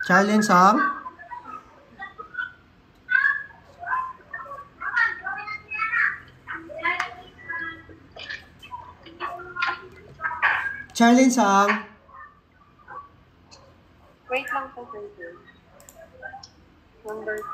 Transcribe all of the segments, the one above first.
Charlene Sang? Charlene Sang? Wait lang po, sir. Number 2.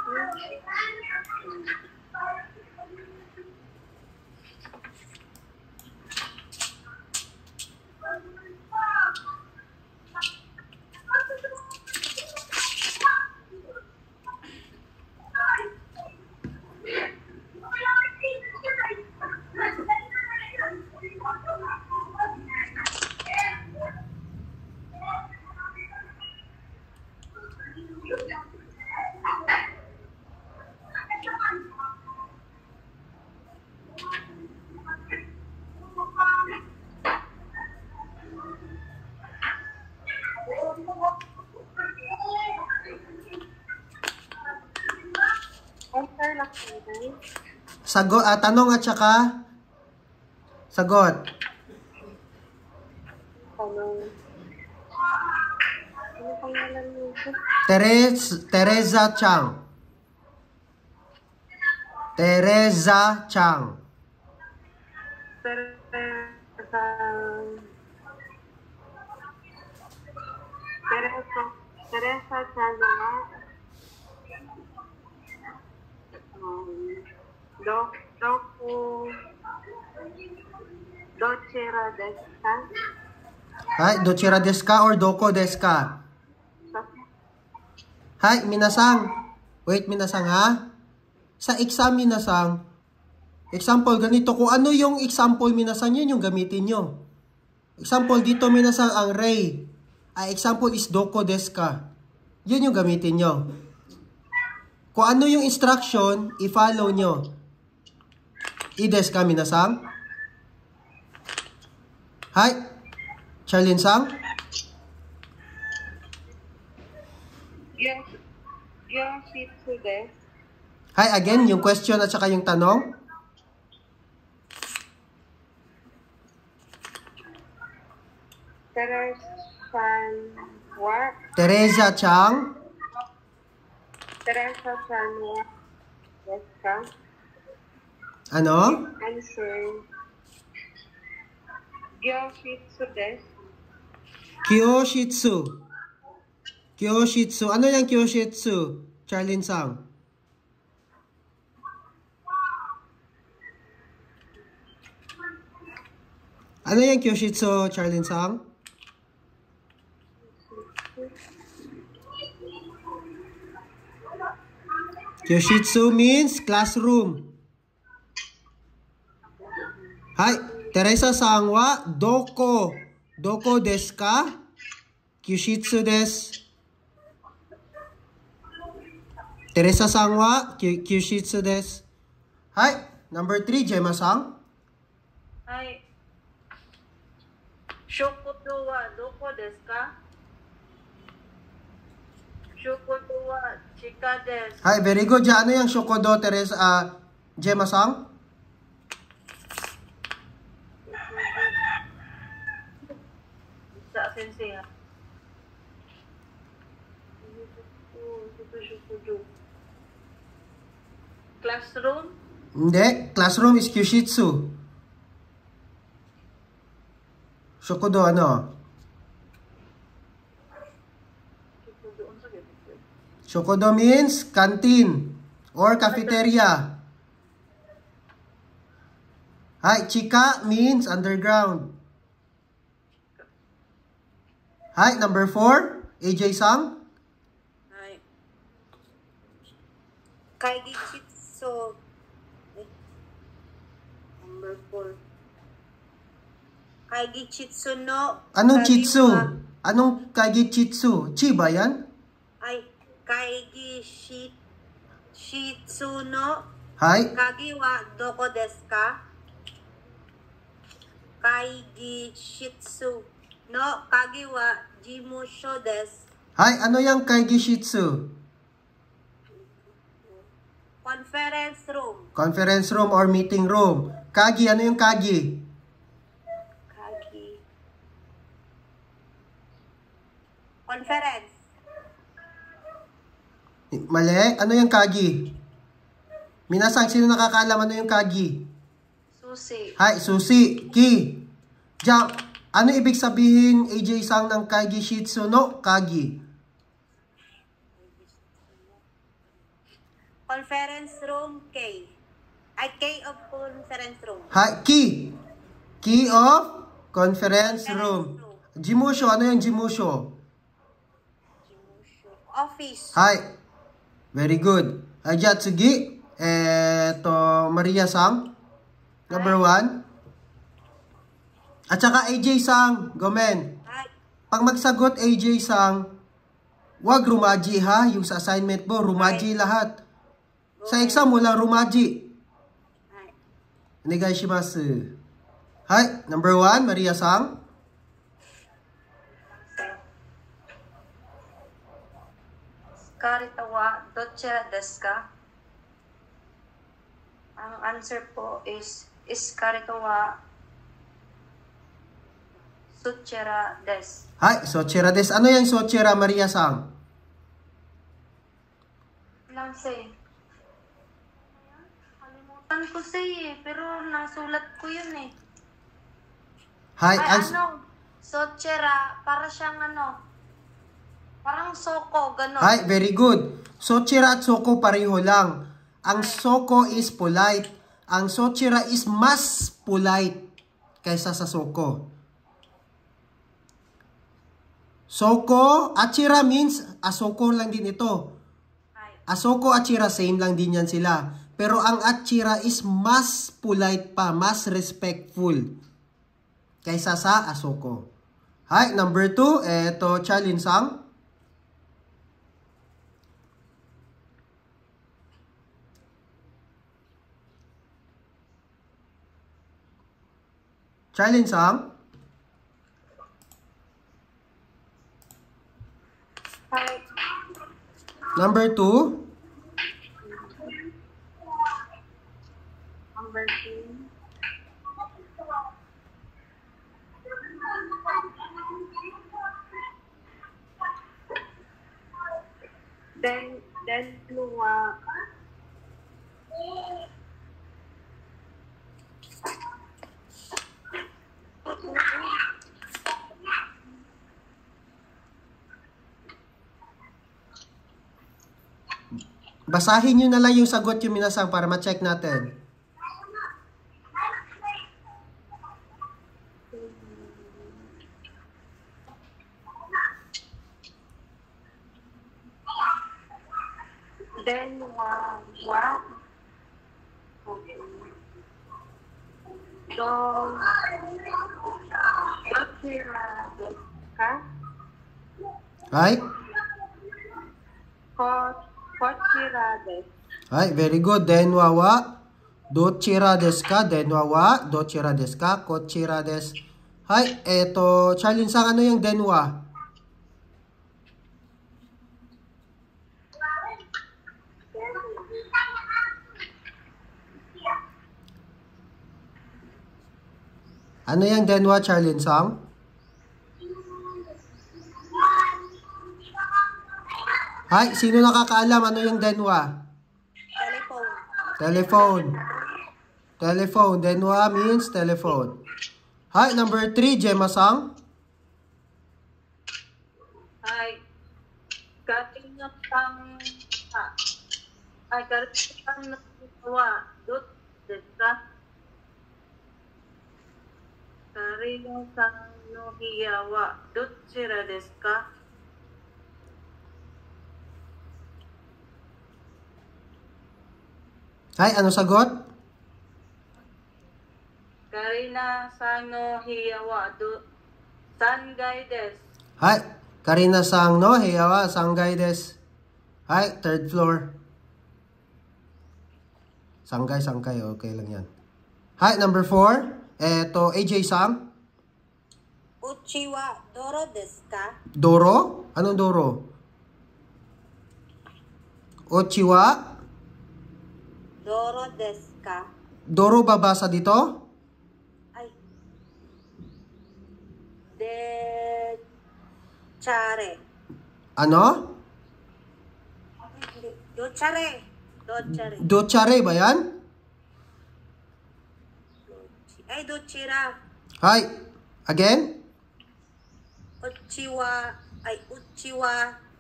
Sagot, tanong at saka sagot. Tanong. Ano pangalan mo? Teresa Chang. Teresa Chang. Teresa Chang. Dochera deska. Hai, dochera deska or doko deska? Hai, minasang. Wait, minasang ha? Sa exam, minasang. Example, ganito. Kung ano yung example, minasang, yun yung gamitin nyo. Example, dito, minasang, ang ray. Example is doko deska. Yun yung gamitin nyo. Kung ano yung instruction, i-follow nyo. I-deska, minasang. Hai, Charlene Sang? Hi, again, yung question at saka yung tanong. Teresa Chang. Teresa Chang. Ano? Answer. Gyoshitsu desu. Kyoshitsu. Kyoshitsu. Ano yung Kyoshitsu? Charlene Sang. Ano yung Kyoshitsu, Charlene Sang? Kyoshitsu means classroom. Hai, Teresa Sang wa doko. Doko desu ka? Kyoshitsu desu. Teresa Sang wa Kyoshitsu desu. Hai, number 3, Gemma Sang. Hai. Shokoto wa doko desu ka? Shokodo wa chika desu. Hai, very good. Ano yung shokodo, Teresa, Gemma Sang? Sa sensei ha. Classroom? Hindi. Classroom is Kyoshitsu. Shokodo, ano? Shokodo means canteen or cafeteria. Hai, chika means underground. Hai, number 4, AJ Sang. Hai. Kaigishitsu. Number 4. Kaigishitsu no. Anong chitsu? Anong kaigishitsu? Chi ba yan? Ay, kaigishitsu no. Hai. Kagi wa doko desu ka? Kaigishitsu no kagi wa jimusho desu. Hai, ano yung kaigishitsu? Conference room. Conference room or meeting room. Kagi, ano yung kagi? Kagi. Conference. Mali. Ano yung kagi? Minasang, sino nakakaalam ano yung kagi? Susi. Hai, susi. Ki. Ja, ano ibig sabihin, AJ Sang, ng kagi shitsu no kagi? Conference room K. Ay, K of conference room. Hai, ki. Key of conference room. Jimusho, ano yung jimusho? Office. Hai. Very good. Aja, tsugi. Maria Sang. Number 1. At saka AJ Sang. Gomen. Hi. Pag magsagot AJ Sang, wag rumaji ha. Yung sa assignment mo, rumaji lahat. Sa exam, walang rumaji. Hi. Onegaishimasu. Hai, number 1, Maria Sang. Karita wa dochira desu ka? Ang answer po is karita wa suchira desu. Hai, sochira des. Ano yung sochira, Maria Sang? Lang say. Kalimutan ko say pero nasulat ko yun eh. Hai, Ay, sochira, para siyang parang soko, gano'n. Hai, very good. Sochira at soko pareho lang. Ang soko is polite. Ang sochira is mas polite kaysa sa soko. Soko, achira means asoko lang din ito. Asoko, achira, same lang din yan sila. Pero ang achira is mas polite pa, mas respectful kaysa sa asoko. Hai, number 2, eto Chalin Sang. Chalin Sang. Hi. Number 2. Number 2. Then luwa. Basahin nyo na lang yung sagot yung minasang para ma-check natin. Then what? Okay. So, ka? Hai? Kochira desu. Hai, very good. Denwa wa dochira desu ka? Denwa wa dochira desu ka? Kochira desu. Hai, eto Charlene Sang, ano yung denwa? Ano yung denwa, Charlene Sang? Hai, sino nakakaalam ano yung denwa? Telephone. Telephone. Telephone. Denwa means telephone. Hai, number 3, Gemma Sang. Ay, katingat ang nagawa dot deska. Karinong sang no hiyawa dot sira deska. Hai, ano sagot? Karina Sano Hiyawa do Sangay des. Hai, Karina Sang no hiyawa sanggay des. Hai, third floor. Sanggay, okay lang yan. Hai, number 4. Eto, AJ Sang. Uchiwa Doro desu ka? Doro? Anong Doro? Ochiwa? Doro desu ka? Doro babasa dito? Ay. De Chare. Ano? Hindi. Dochare. Dochare. Dochare ba yan? Ay, dochira. Hi. Again? Uchiwa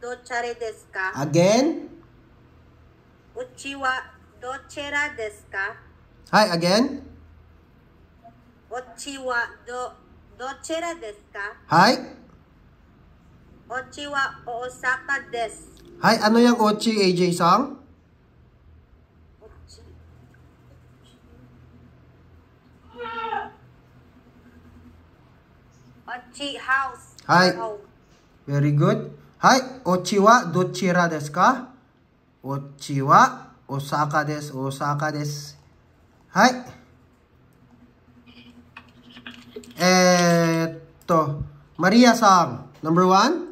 dochare desu ka? Again? Uchiwa dochera desu ka? Hi, again? Uchiwa dochera desu ka? Hi? Uchiwa Osaka desu. Hi, ano yung Ochi, AJ Sang? Ochi house. Hi. Home. Very good. Hi, Ochi wa dochira desu ka? Ochi wa Osaka desu. Osaka desu. Hi. Maria Sang. Number 1?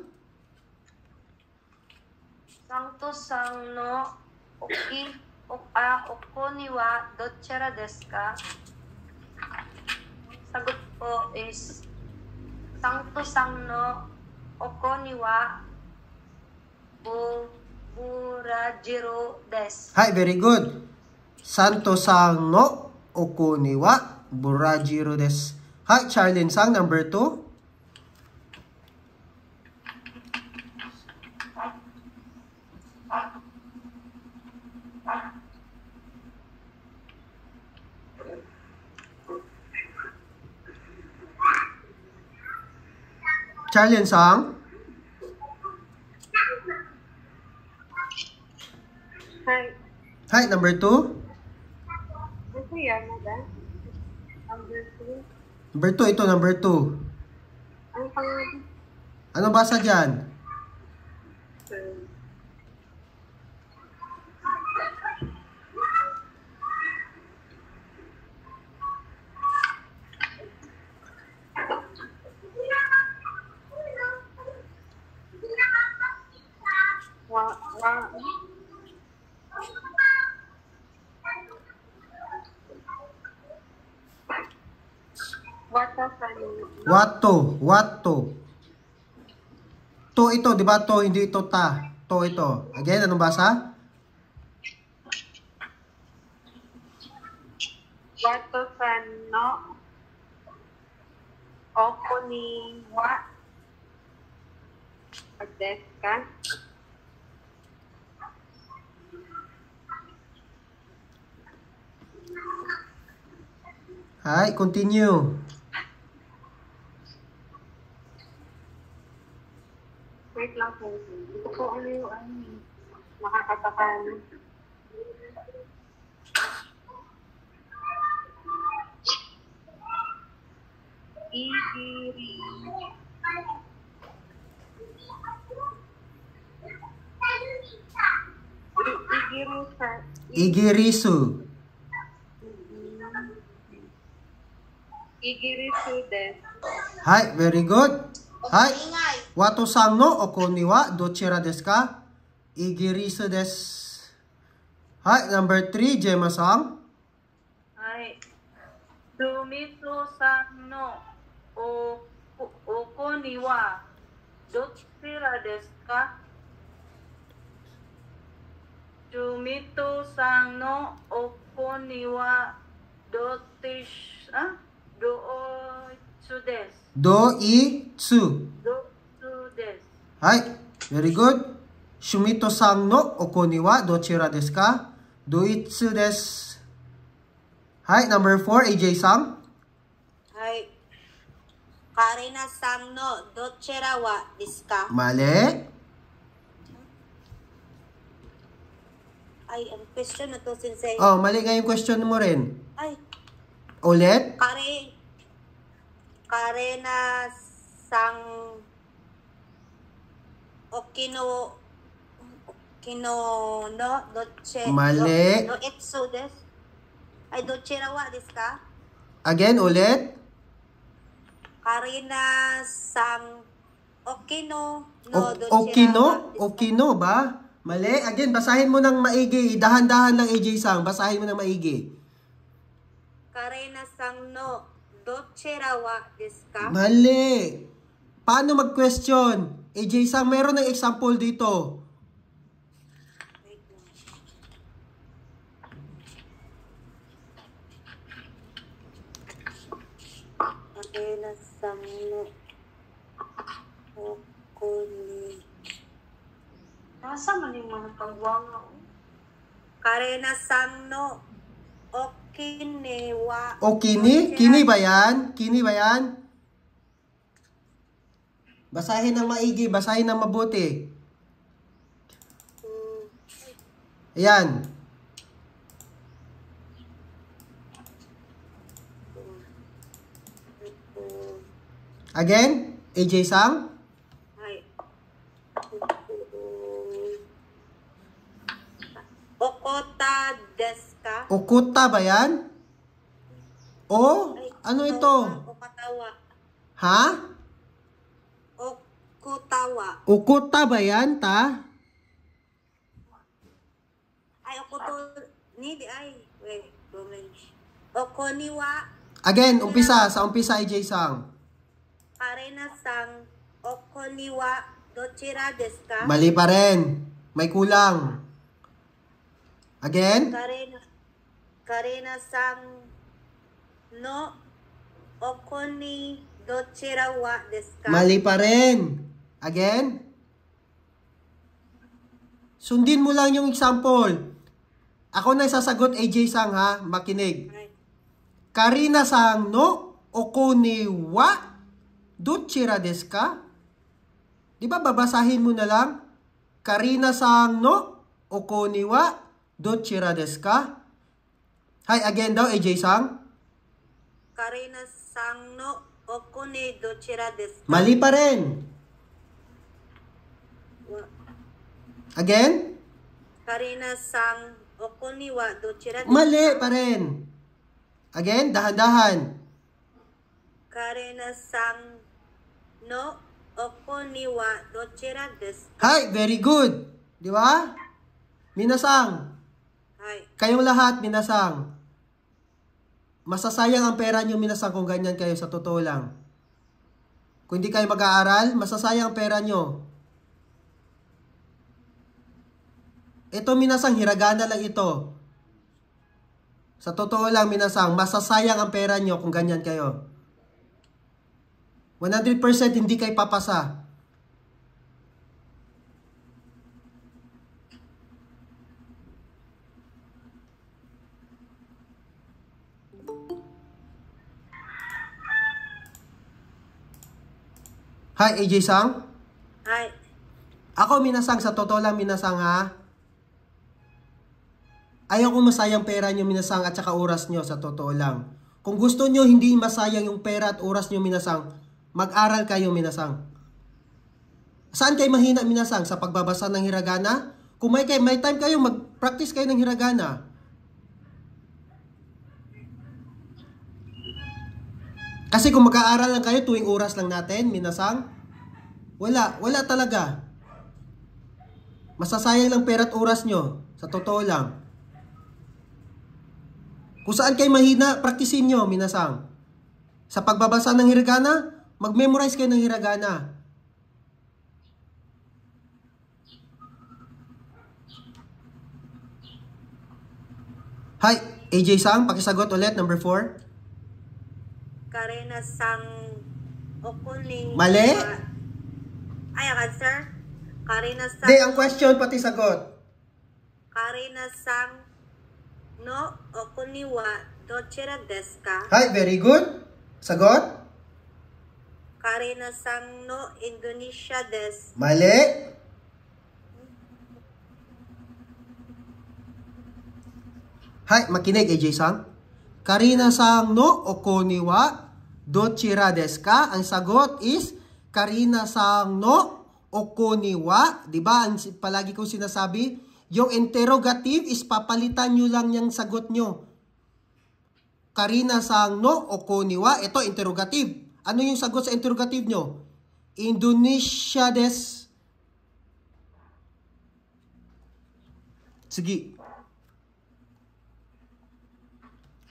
Santo Sang no Okoni wa dochira desu ka? Sagot po is Santo Sang no Okoni wa Burajiro desu. Hi, very good. Santo Sang no Okoni wa Burajiro desu. Hi, Charlene Sang. Number 2? Charlene Sang? Hi. Hi, number 2? Ito yan, madam. Number 2. Number 2, ito number 2. Ang pangalan? Ano basa dyan? Wato. To ito, di ba? To, hindi ito ta. To ito. Again, anong basa? Wato san no Okoni wa desu ka? Hi, continue. Wait lang po. Ito po ano yung makakatakan. Igirisu. Igirisu desu. Hi, very good. Hi. Wato sang no okoni wa dochira desu ka? Igirisu desu. Hi, number 3, Gemma Sang. Hi. Sumito san no okoni wa dochira desu ka? Sumito san no okoni wa doitsu desu. Doitsu. Doitsu desu. Hi, very good. Shumito sang no okoni wa dochira desu ka? Doitsu desu. Hi, number 4, AJ Sang. Hi. Karina sang no dochera wa desu ka? Mali. Ay, ang question na to, sensei. Oh, mali nga yung question mo rin. Ay, Ulit. Karena sang Okino no doche Mali. doitsu desu. Ay, dochera wa desu ka? Again, ulit. Karina sang Okino no dochera Okino? wa desu ka? Okino ba? Mali. Again, basahin mo ng maigi. Dahan-dahan lang, AJ Sang. Basahin mo ng maigi. Karena sang no dochera wa desu ka? Mali. Paano mag-question? AJ Sang, meron ng example dito. Wait lang. Karena sang no oko ni Nasa man yung mga pagwanga. Karena sang no okiniwa. O kini? Kini ba yan? Kini ba yan? Basahin ng maigi, basahin ng mabuti. Ayan. Again, AJ Sang. Ay. Okota desu ka? Okuta ba yan? O? Ano ito? Okatawa. Ha? Okutawa. Okuta ba yan, ta? Ay, okuto ni di ay. Wait, moment. Okoniwa. Again, umpisa. Sa umpisa, AJ Sang. Karena sang okoniwa dochira desu ka? Mali pa rin. May kulang. Again? Karena sang no okoni dochira wa desu ka? Mali pa rin. Again? Sundin mo lang yung example. Ako na sasagot, AJ Sang, ha? Makinig. Ay. Karina Sang no okoni wa dochira desu ka? Di ba babasahin mo na lang? Karina Sang no okoni wa dochira desu ka? Hi, again daw, AJ Sang. Karena sang no okoni dochira desu ka? Mali pa rin. Again? Karena sang okoniwa dochira desu ka? Mali pa rin. Again, dahan-dahan. Karena sang no okoniwa dochira desu ka? Hi, very good. Di ba? Minasang. Ay. Kayong lahat, minasang. Masasayang ang pera nyo, minasang, kung ganyan kayo, sa totoo lang. Kung hindi kayo mag-aaral, masasayang ang pera nyo. Ito, minasang, hiragana lang ito. Sa totoo lang, minasang, masasayang ang pera nyo kung ganyan kayo. 100% hindi kayo papasa. Hi, AJ Sang. Ay. Ako, minasang, sa totoo lang, minasang, ha? Ayaw kong masayang pera nyo, minasang, at saka oras nyo, sa totoo lang. Kung gusto nyo hindi masayang yung pera at oras nyo, minasang, mag-aral kayo, minasang. Saan kayo mahina, minasang? Sa pagbabasa ng hiragana? Kung may time kayo, mag-practice kayo ng hiragana. Kasi kung mag-aaral lang kayo, tuwing oras lang natin, minasang, wala talaga. Masasayang lang pera at oras nyo, sa totoo lang. Kung saan kayo mahina, praktisin nyo, minasang. Sa pagbabasa ng hiragana, mag-memorize kayo ng hiragana. Hi, AJ Sang, pakisagot ulit, number 4. Karena sang okoni. Mali? Ay, ang answer? Karena sang... Hindi, ang question pati sagot. Karena sang no okoni wa dochira desu ka? Hi, very good. Sagot? Karena sang no Indonesia desu. Mali. Hi, makinig, AJ Sang. Karina Sang no okoni wa dochira desu ka? Ang sagot is Karina Sang no okoni wa. Diba? Ang palagi kong sinasabi, yung interrogative is papalitan nyo lang yung sagot nyo. Karina Sang no okoni wa. Ito, interrogative. Ano yung sagot sa interrogative nyo? Indonesia desu. Sige.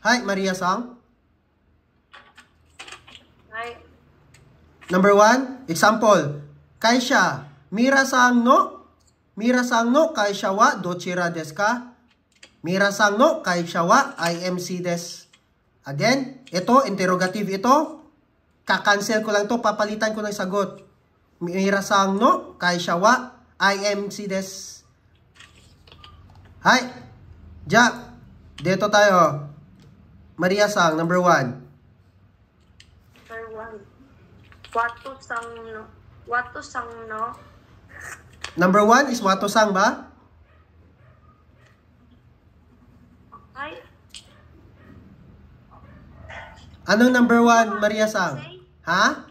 Hi, Maria Sang. Ay. Number 1, example. Kaisha, Mira Sang no kaisha wa dochira desu ka? Mira Sang no kaisha wa IMC desu. Again, ito, interrogative ito. Kakancel ko lang to, papalitan ko ng sagot. Mira-san no kaisha wa IMC des. Hai. Jack. Dito tayo. Maria-san, number 1. Number 1. Wato-sang no. Number 1 is wato-sang ba? Ay, Ano number 1, Maria-san? Ha?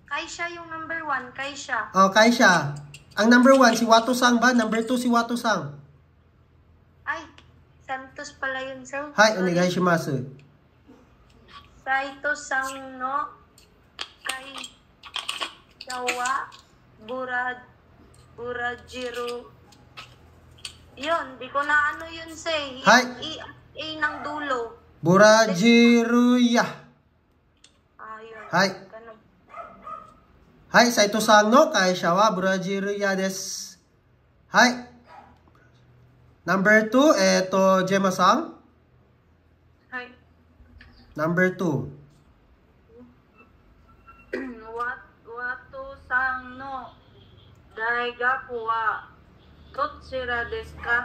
Kaisha yung number 1. Kaisha. Oh, kaisha. Ang number 1 si wato-sang ba? Number 2 si wato-sang. Ay, Santos pala yun, sir. Hai, onegaishimasu. Saito-sang no. Kaisha wa Burajiro. Yun, di ko na ano yun, say. Hi. A ng dulo. Burajiruya. Yun. Hai. Ganun. Hai, Saito-san no kaisha wa Burajiruya desu. Hai. Number 2, eto Gemma-san. Hi. Number 2. Wato-sang no daigaku wa dochira desu ka?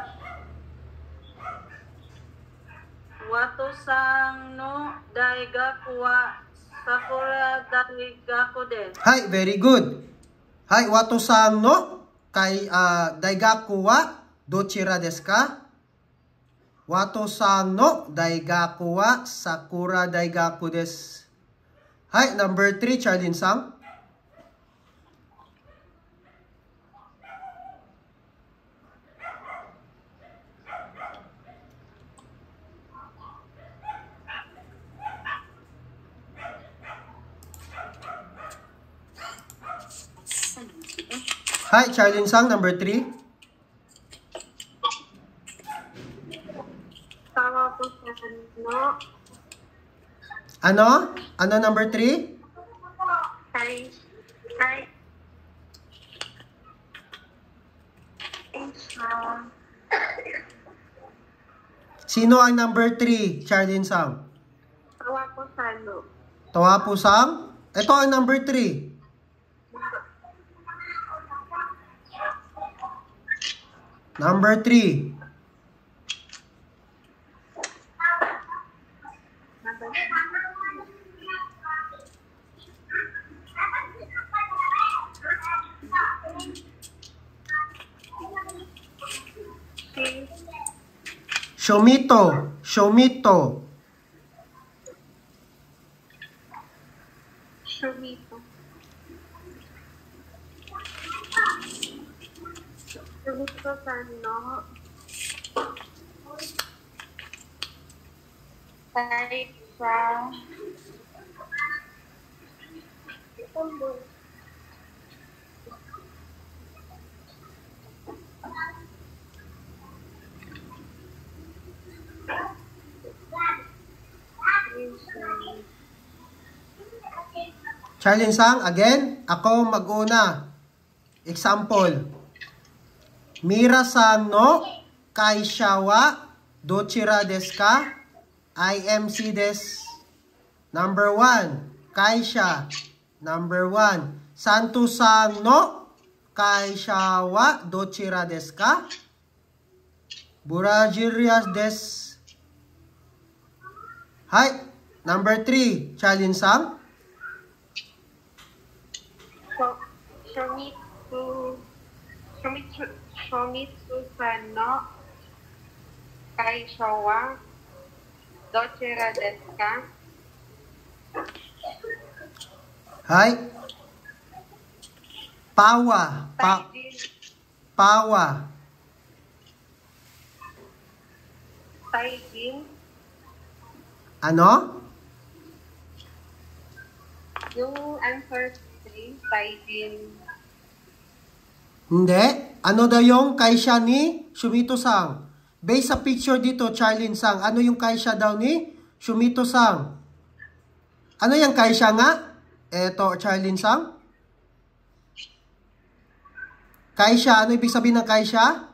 Wato-sang no daigaku wa Sakura Daigaku desu. Hai, very good. Hai, wato-san no daigaku wa dochira desu ka? Wato-san no daigaku wa Sakura Daigaku desu. Hai, number 3, Charlene-san. Hi, Charlene-san, number 3. Tama po sa no. Ano? Ano number 3? Hi. Sino ang number 3, Charlene-san? Tawa po sa no. Tawapu-san? Ito ang number 3. Number 3. Shomito. Shumito. Shumito sa no. Kaisha. Charlene-san, again, ako mag-una. Example. Mira-san no kaisha wa dochira desu ka? IMC desu. Number 1, kaisha. Number 1, Santo-san no kaisha wa dochira desu ka? Burajiria desu. Hai. Number 3, Charlene-san. Shumitsu-san no kaisha wa dochira desu ka? Hai. Pawa. Pawa. Taijin. Ano? Yung answer 3, Taijin. Hindi. Ano daw yung kaisha ni Shumito-san? Based sa picture dito, Charlene-san, ano yung kaisha daw ni Shumito-san? Ano yung kaisha nga? Eto, Charlene-san. Kaisha, ano ibig sabihin ng kaisha?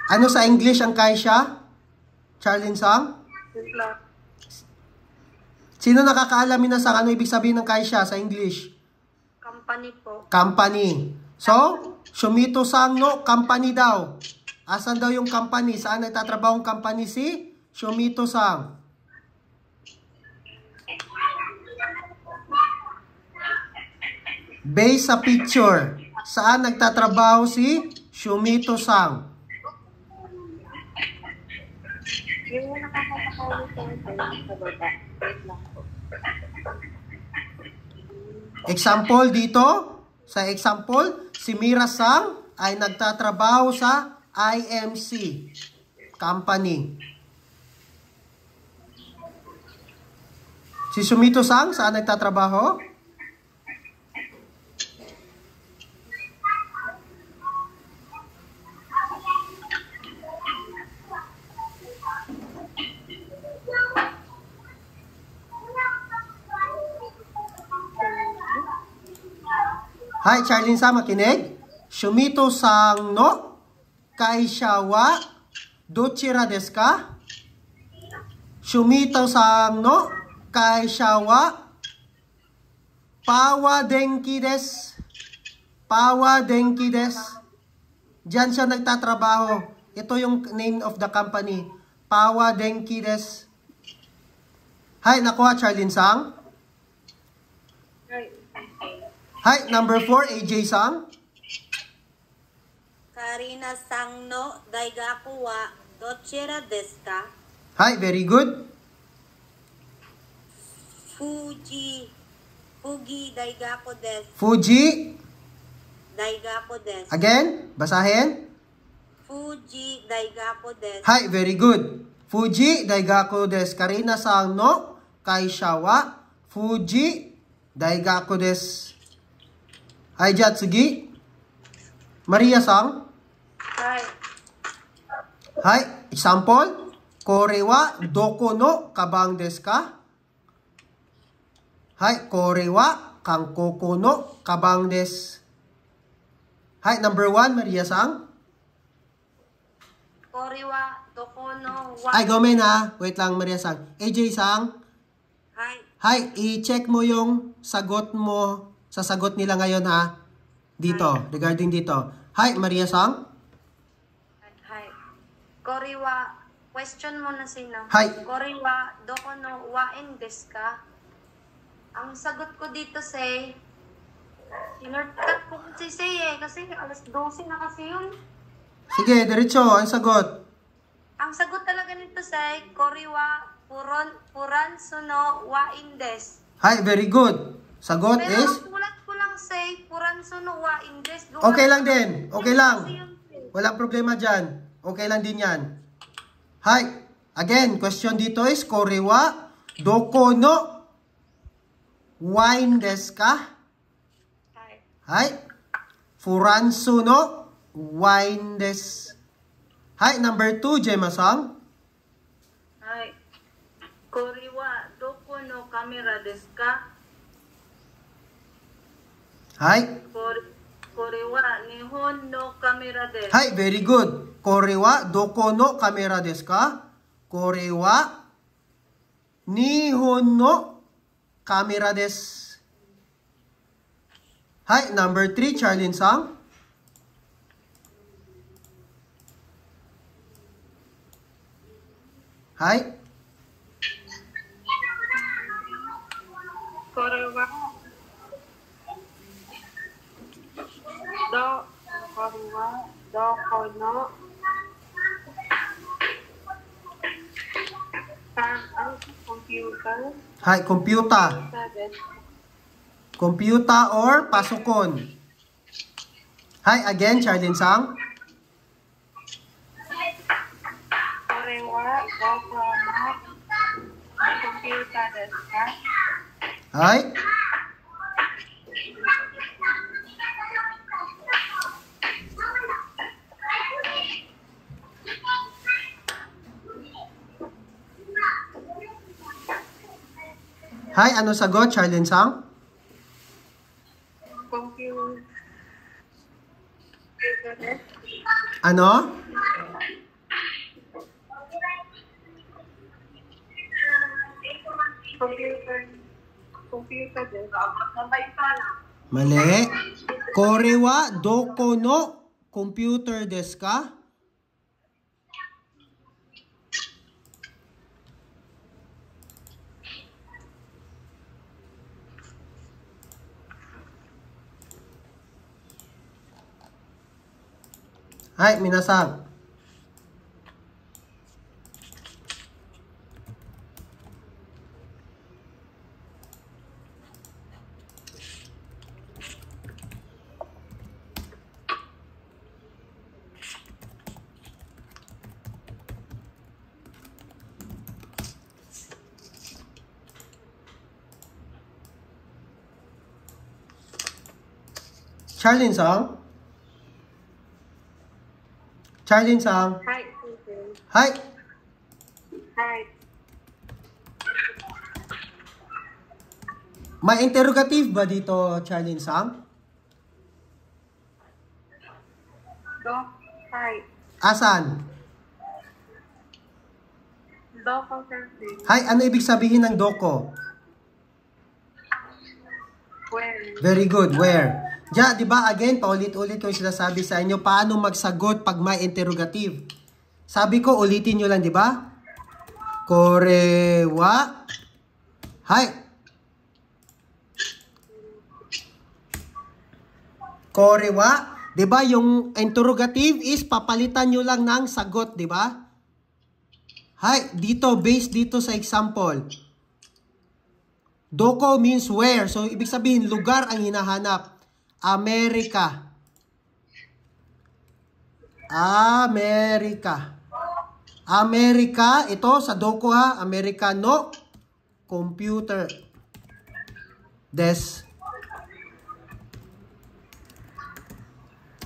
Ano sa English ang kaisha? Charlene Sang? Wait lang. Sino nakakaalam minasang ano ibig sabihin ng kaisha sa English? Company po. Company. So, Shumito Sang no, company daw. Asan daw yung company? Saan nagtatrabaho ang company si Shumito Sang? Based sa picture, saan nagtatrabaho si Shumito Sang? Yung nakakapakaulit ko sa baba. Wait lang po. Example dito, sa example, si Mira Sang ay nagtatrabaho sa IMC company. Si Shumito Sang, saan nagtatrabaho? Hi, Charlene Sang, makinig. Shumito Sang no kaisha wa dochira desu ka? Shumito Sang no kaisha wa Pawa Denki desu. Pawa Denki desu. Diyan siya nagtatrabaho. Ito yung name of the company. Pawa Denki desu. Hi, nakuha Charlene Sang. Hi, number 4, AJ Sang. Karina Sang no daigaku wa dochira desu ka? Hi, very good. Fuji daigaku desu. Fuji. Daigaku desu. Again, basahin. Fuji daigaku desu. Hi, very good. Fuji daigaku desu. Karina Sang no kaisha wa Fuji daigaku desu. Hi, Jatsugi. Maria Sang. Hi. Hi, example. Kore wa doko no kabang desu ka? Hi, kore wa kankoko no kabang desu. Hi, number 1, Maria Sang. Koriwa, doko no, wa. Ay, gomen ha. Wait lang, Maria Sang. AJ Sang. Hi. Hi, i-check mo yung sagot mo sa sagot nila ngayon ha. Dito, regarding dito. Hi, Maria Sang. Hi. Koriwa, question mo na sino. Hi. Koriwa, doko no, wain desu ka? Ang sagot ko dito say, sinurtcut ko si say kasi alas 12 na kasi yun. Sige, diretso. Ang sagot. Ang sagot talaga nito say, Koriwa, puran suno, wain desu. Hi, very good. Sagot Pero is? ang ulat ko lang say, puran suno, wain desu. Okay lang din. Okay lang. Kasi yun, Walang problema dyan. Okay lang din yan. Hi. Again, question dito is, kore wa doko no wine desu ka? Hi. Hi. Furansu no wine desu. Hi, number 2, Gemma Sang. Hi. Koriwa, doko no kamera desu ka? Hi. Koriwa, nihon no kamera desu. Hi, very good. Kore wa doko no kamera desu ka? Kore wa nihon no kamera desu. Hi, number 3, Charlene Sang. Hi. Koriwa, koriwa, doko no computer Hi, computer. desu. Computer or pasukon. Hi, again, Charlene Sang. Koriwa, doko no computer desu ka? Hi. Hi, ano sagot, Charlene Sang? Computer desu. Ano? Computer din. Sabay pa na. Mali. Kore wa doko no computer desu ka? Hai, minasan. Charlene-san? Charlene-san? Hi, teacher. Hai. Hi. May interrogative ba dito, Charlene-san? Do. Hi. Asan? Doko, sir. Hai, ano ibig sabihin ng doko? Where? Very good. Where? Ja, di ba again, paulit-ulit ko yung sinasabi sa inyo paano magsagot pag may interrogative. Sabi ko, ulitin nyo lang, di ba? Kore wa. Hai. Kore wa. Di ba yung interrogative is papalitan nyo lang ng sagot, di ba? Hai, dito, based dito sa example. Doko means where. So, ibig sabihin, lugar ang hinahanap. Amerika. Amerika. Amerika, ito sa doko ha. Amerikano computer desk.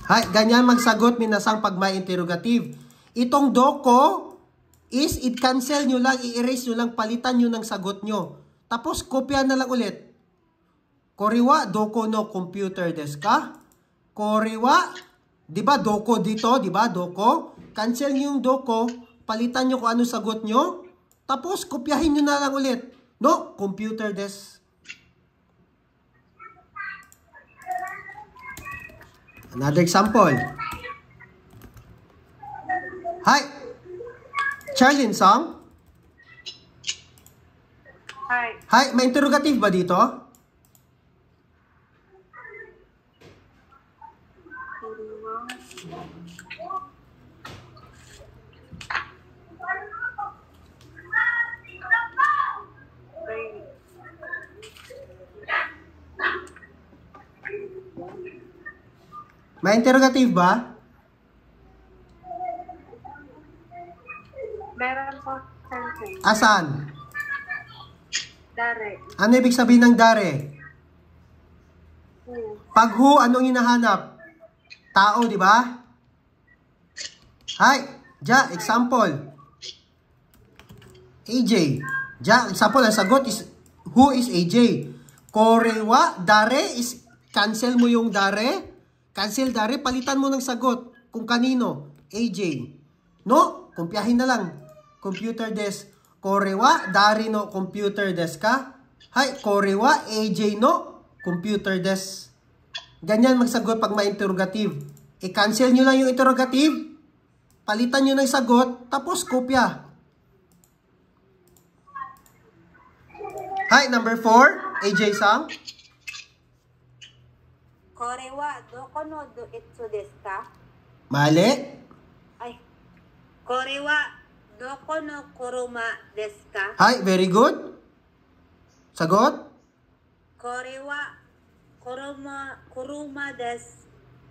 Hay, ganyan magsagot minasang pag may interrogative. Itong doko is i-cancel nyo lang, i-erase nyo lang, palitan nyo ng sagot nyo. Tapos, kopya na lang ulit. Koriwa, doko no computer desu ka? Koriwa, di ba doko dito, di ba doko? Cancel nyo yung doko, palitan nyo kung ano sagot nyo, tapos kopyahin nyo na lang ulit. No, computer desu. Another example. Hi. Charlene-san? Hi. Hi, may interrogative ba dito? May interrogative ba? Meron po, sir. Asan? Dare. Ano ibig sabihin ng dare? Who? Pag who, anong hinahanap? Tao, di ba? Hi, ja, example. AJ. Ja, example, ang sagot is, who is AJ? Korewa, dare is, cancel mo yung dare. Cancel dare, palitan mo ng sagot. Kung kanino, AJ. No, kumpyahin na lang. Computer desk. Korewa, dare no computer desk ka. Hi, korewa, AJ no computer desk. Ganyan magsagot pag may interrogative. I-cancel nyo lang yung interrogative, palitan nyo ng sagot, tapos kopya. Hi, number 4, AJ-san. Kore wa doko no doitsu desu ka? Mali. Ay. Kore wa doko no kuruma desu ka? Hi, very good. Sagot? Kore wa kuruma desu.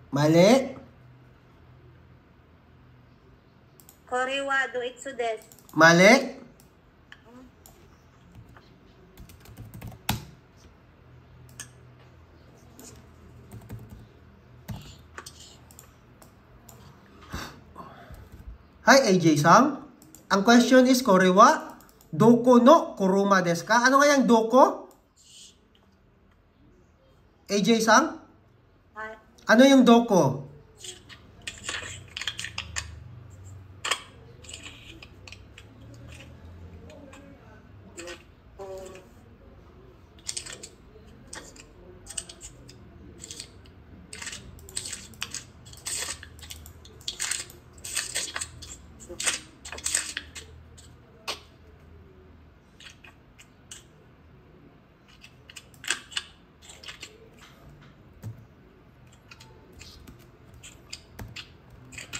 Mali. Kore wa doitsu desu. Mali. Hi, AJ-san. Ang question is, korewa, doko no kuruma desu ka? Ano nga yung doko? AJ-san? Ay. Ano yung doko?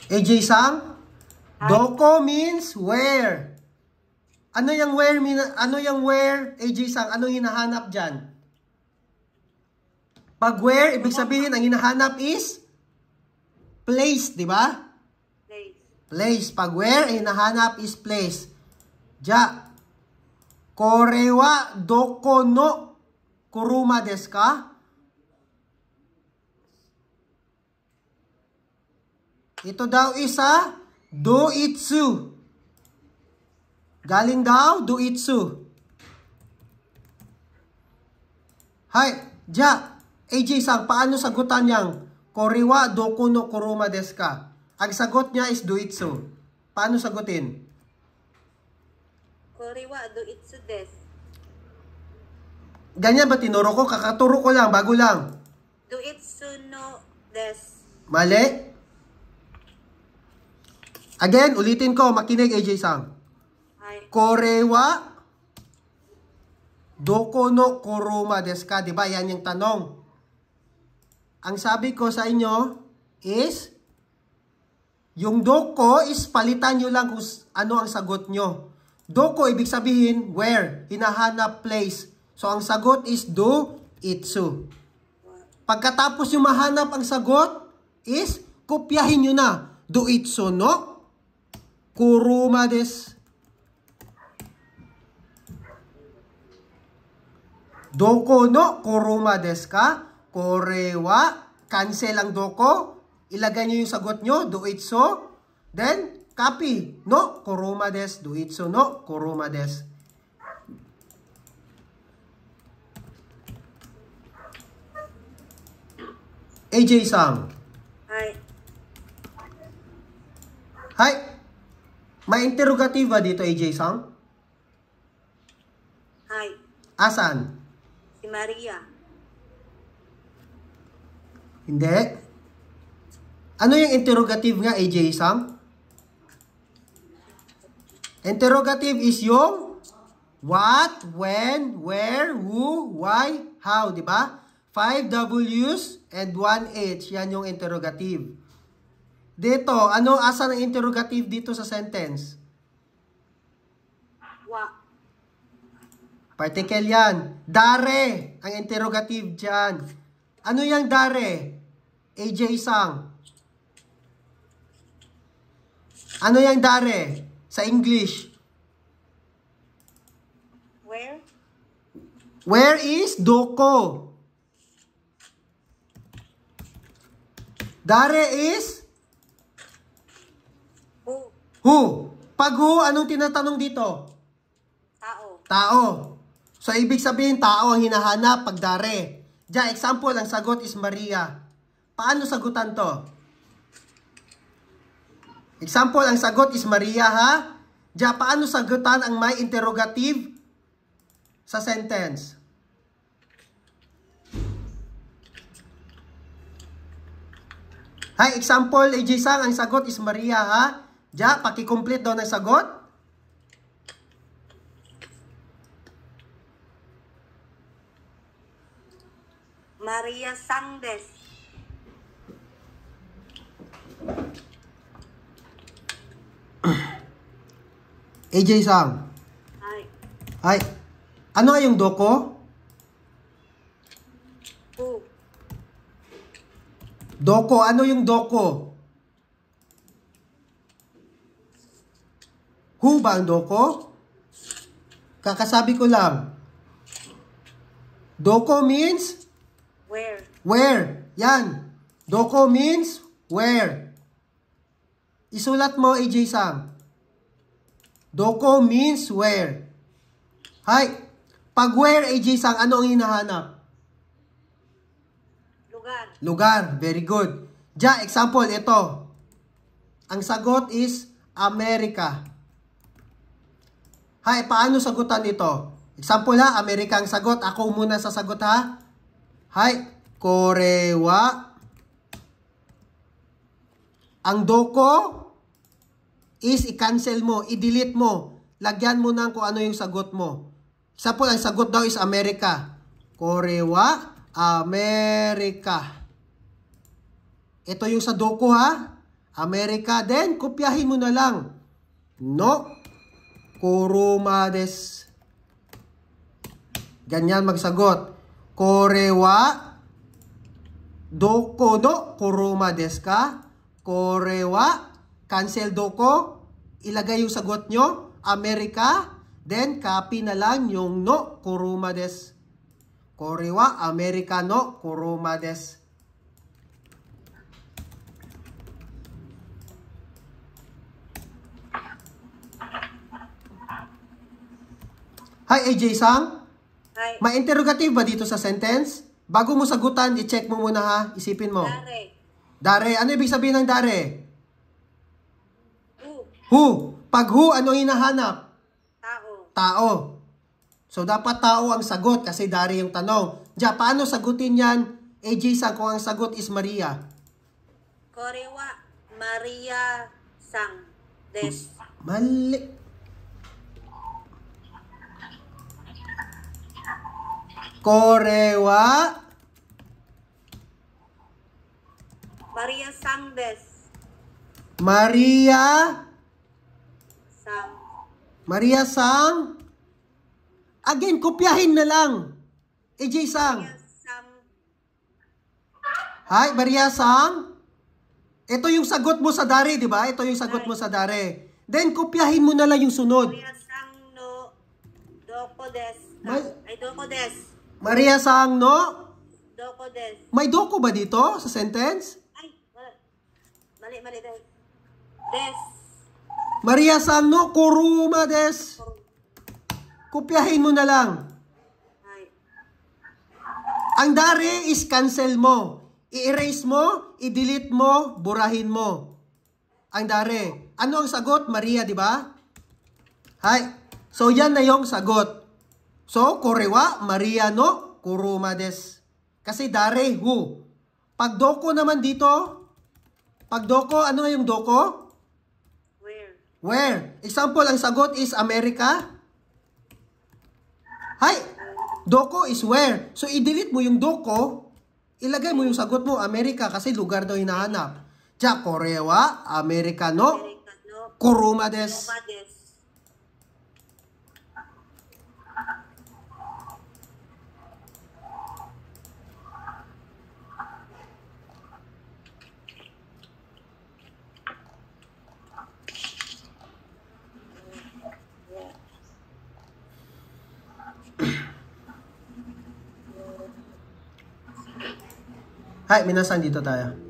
AJ Sang? Doko means where. Ano yung where, AJ Sang? Ano hinahanap dyan? Pag where, ibig sabihin, ang hinahanap is place, di ba? Place. Place. Pag where, ang hinahanap is place. Ja. Korewa doko no kuruma desu ka? Ito daw isa doitsu. Galing daw doitsu. Hay, ja. AJ Sang, paano sagutan niyang Korewa doko no kuruma desu ka? Ang sagot niya is doitsu. Paano sagutin? Korewa do itsu desu. Ganyan ba tinuro ko? Kakaturo ko lang, bago lang. Do itsu no desu. Mali? Again, ulitin ko, makinig AJ Sang. Ay. Korewa doko no kuruma desu ka? Diba? Yan yung tanong. Ang sabi ko sa inyo is, yung doko is palitan nyo lang kung ano ang sagot nyo. Doko, ibig sabihin, where? Hinahanap place. So, ang sagot is do itsu. Pagkatapos yung mahanap ang sagot is, kopyahin nyo na. Do itsu no kuruma desu. Doko no kuruma desu ka? Korewa, cancel ang doko, ilagay nyo yung sagot nyo, doitsu, then, copy, no, kuruma desu, doitsu, no, kuruma desu. AJ Sang. Ay. Hi. May interrogative ba dito, AJ Sang? Ay. Asan? Si Maria. Hindi. Ano yung interrogative nga, AJ Sang? Interrogative is yung what, when, where, who, why, how, di ba? 5 W's and 1 H. Yan yung interrogative. Dito, asan ang interrogative dito sa sentence? Wa. Particle yan. Dare, ang interrogative dyan. Ano yung dare? AJ Sang. Ano yung dare? Sa English. Where? Where is doko? Dare is Who? who. Pag who, anong tinatanong dito? Tao. Tao. So, ibig sabihin, tao ang hinahanap pag dare. Diyan, example, ang sagot is Maria. Paano sagutan to? Example, ang sagot is Maria, ha? Diyan, paano sagutan ang may interrogative sa sentence? Hi, example, AJ Sang, ang sagot is Maria, ha? Diyan, paki-complete daw ng sagot. Maria Sang desu. AJ Sang. Ay. Hi. Ano nga yung doko? Who? Doko, ano yung doko? Who ba ang doko? Kakasabi ko lang. Doko means Where? where. Yan. Doko means where. Isulat mo, AJ Sang. Doko means where. Hi. Pag where, AJ Sang, ano ang hinahanap? Lugar. Lugar. Very good. Ja, example, ito. Ang sagot is America. Hi, paano sagutan ito? Example ha, Amerika ang sagot. Ako muna sa sagot ha. Hi, Korewa. Ang doko is i-cancel mo, i-delete mo. Lagyan mo na kung ano yung sagot mo. Example, ang sagot daw is Amerika. Korewa, Amerika. Ito yung sa doko ha. Amerika. Then, kopyahin mo na lang. No, kuruma desu. Ganyan magsagot. Kore wa doko no kuruma desu ka? Kore wa cancel doko. Ilagay yung sagot nyo. Amerika. Then, copy na lang yung no kuruma desu. Kore wa Amerika no kuruma desu. Hi, AJ-san. Hi. May interrogative ba dito sa sentence? Bago mo sagutan, i-check mo muna ha. Isipin mo. Dare. Dare. Ano ibig sabihin ng dare? Who? Who. Pag who, ano hinahanap? Tao. Tao. So, dapat tao ang sagot kasi dare yung tanong. Diya, paano sagutin yan? AJ-san, kung ang sagot is Maria. Korewa Maria Sang Des. Mali. Korewa Maria Sang Des. Maria Sang. Maria Sang. Again, kopyahin na lang. AJ Sang. Maria Sang. Hi, Maria Sang. Ito yung sagot mo sa dare, di ba? Ito yung sagot mo sa dare. Then, kopyahin mo na lang yung sunod. Maria Sang no Doko Des. May- Ay, Doko Des. Maria Sang, no? Doko Des. May doko ba dito sa sentence? Ay, mali dahil. Des. Maria Sang, no? Kuruma des. Kopyahin mo na lang. Ay. Ang dare is cancel mo. I-erase mo, i-delete mo, burahin mo. Ang dare. Ano ang sagot? Maria, di ba? Hi. So, yan na yung sagot. So, korewa, Maria no, kuruma des. Kasi dare, who. Pag doko naman dito, pag doko, ano yung doko? Where? Where? Example, ang sagot is America. Hi. Doko is where. So, i-delete mo yung doko, ilagay mo yung sagot mo, America, kasi lugar daw hinahanap. Diya, korewa, America no, Americano. kuruma des. Doko Des. Hi, minasan, dito tayo.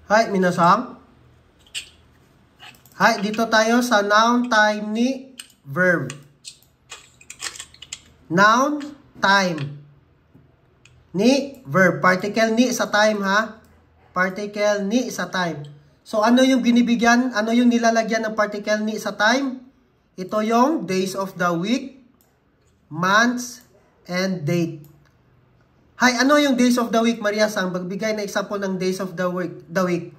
Hi, minasan. Hi, dito tayo sa noun time ni verb. Noun time ni verb. Particle ni sa time ha. Particle ni sa time. So ano yung binibigyan? Ano yung nilalagyan ng particle ni sa time? Ito yung days of the week, months, and date. Hi, ano yung days of the week, Maria Sang? Magbigay na example ng days of the week.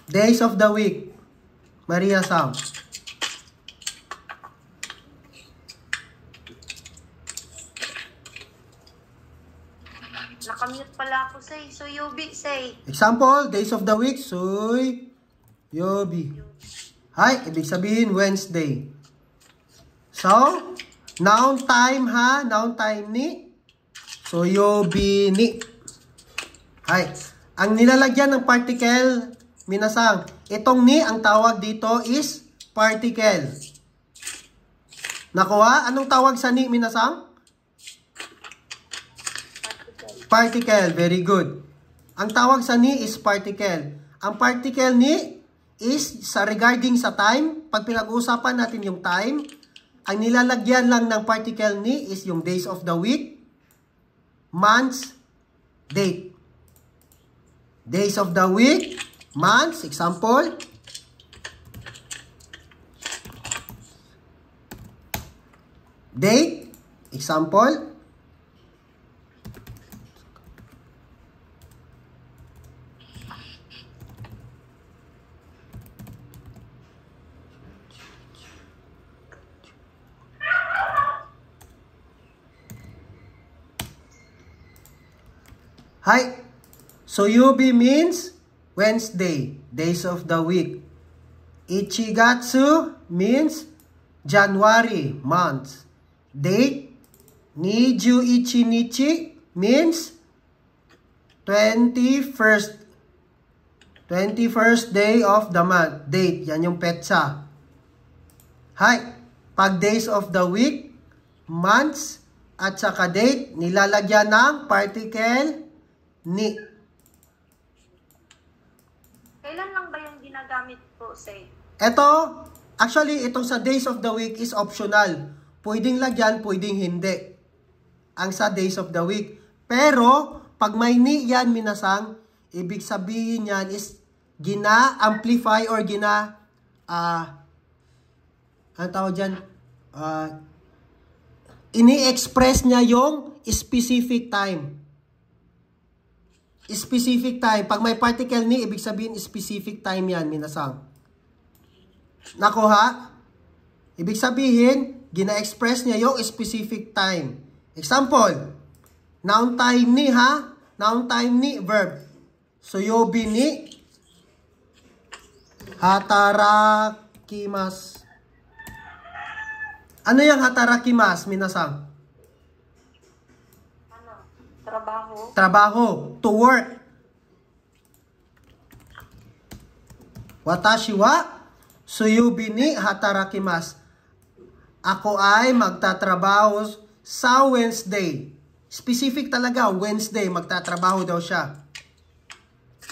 Days of the week, Maria Sang. Nakamute pala ako, say. So, Yubi, say. Example, days of the week, Suy, Yobi. Hi, ibig sabihin Wednesday. So, noun time ha, noun time ni. So, Yobi ni. Hi, ang nilalagyan ng particle, minasang, itong ni, ang tawag dito is particle. Nakuha? Anong tawag sa ni, minasang? Particle, very good. Ang tawag sa ni is particle. Ang particle ni is sa regarding sa time. Pag pinag-uusapan natin yung time, ang nilalagyan lang ng particle ni is yung days of the week, months, date. Days of the week, months, example. Date, example. Hi. So Yubi means Wednesday, days of the week. Ichigatsu means January, month. Date, Niju Ichinichi means 21st. 21st day of the month. Date, yan yung petsa. Hi. Pag days of the week, months, at saka date, nilalagyan ng particle ni. Kailan lang ba yung ginagamit po, say? Ito, actually, itong sa days of the week is optional. Pwedeng lagyan, pwedeng hindi. Ang sa days of the week. Pero, pag may ni yan, minasang, ibig sabihin yan is gina-amplify or ang tawag dyan, ini-express niya yung specific time. Specific time. Pag may particle ni, ibig sabihin specific time yan, minasang. Nakuha? Ibig sabihin, gina-express niya yung specific time. Example, noun time ni ha? Noun time ni, verb. Suyobi ni hatarakimasu. Ano yung hatarakimasu, minasang? Trabaho. Trabaho. To work. Watashi wa suyubi ni hatarakimasu. Ako ay magtatrabaho sa Wednesday. Specific talaga, Wednesday, magtatrabaho daw siya.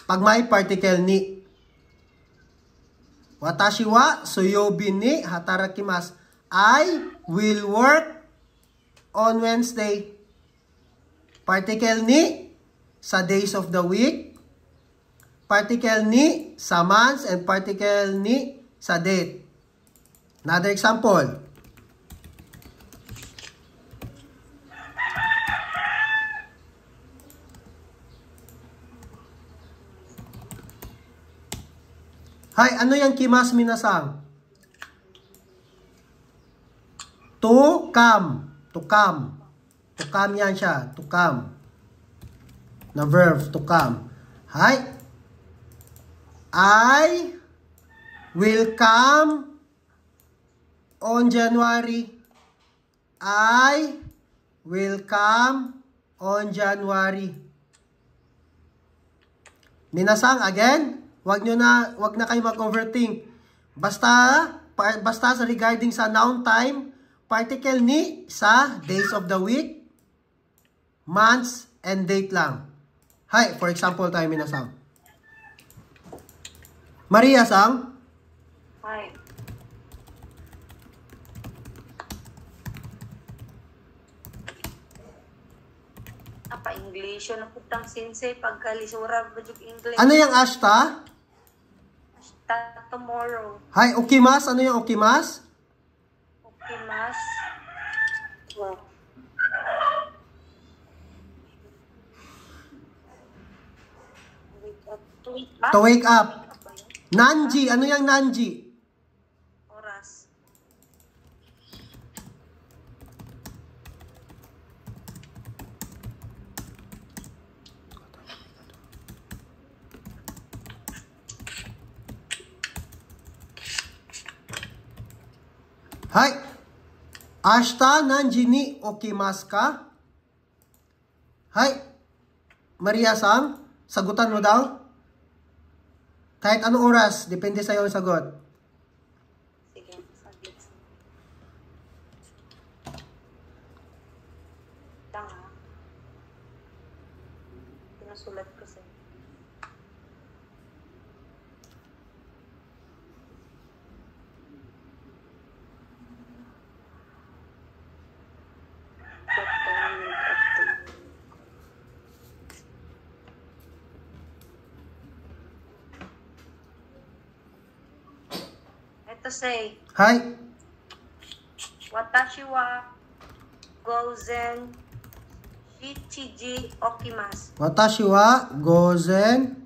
Pag may particle ni. Watashi wa suyubi ni hatarakimasu. I will work on Wednesday. Particle ni sa days of the week. Particle ni sa months and particle ni sa date. Another example. Hi, ano yung kimas minasang? To come. To come. To come yan siya. To come. Na verb. To come. Hi. I will come on January. I will come on January. Minasang, again, wag na kayo mag-overthink. Basta sa regarding sa noun time, particle ni sa days of the week, months, and date lang. Hi, for example tayo minasang. Maria-sang? Hi. Apa English na putang sensei pagkalisura ba yung English? Ano yung ashta? Tomorrow. Hi, okimas? Ano yung okimas? Okimas. Wow. To wake up. Nanji. Ano yung nanji? Oras. Hi. Ashta nanji ni okimasu ka? Hi. Maria-san, sagutan mo daw? Kahit anong oras, depende sa iyo ang sagot. Sige, saglit. Tanga. nasulat ko sa'yo. Ito say, Hi. Watashi wa Gozen Shichiji Okimasu. Watashi wa gozen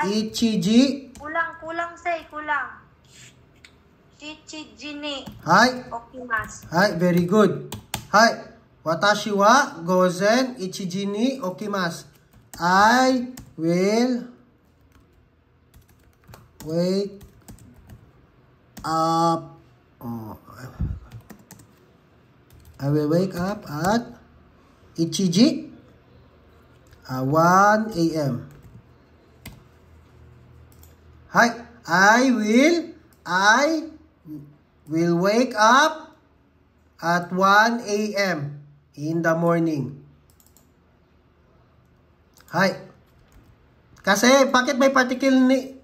ichiji. Kulang say, kulang. Shichiji ni Hi. Okimasu. Hi, very good. Hi. Watashi wa gozen ichiji ni okimasu. I will wake up. I will wake up at ichiji 1 a.m. Hi. I will wake up at 1 a.m. in the morning. Hi. Kasi, bakit may particle ni...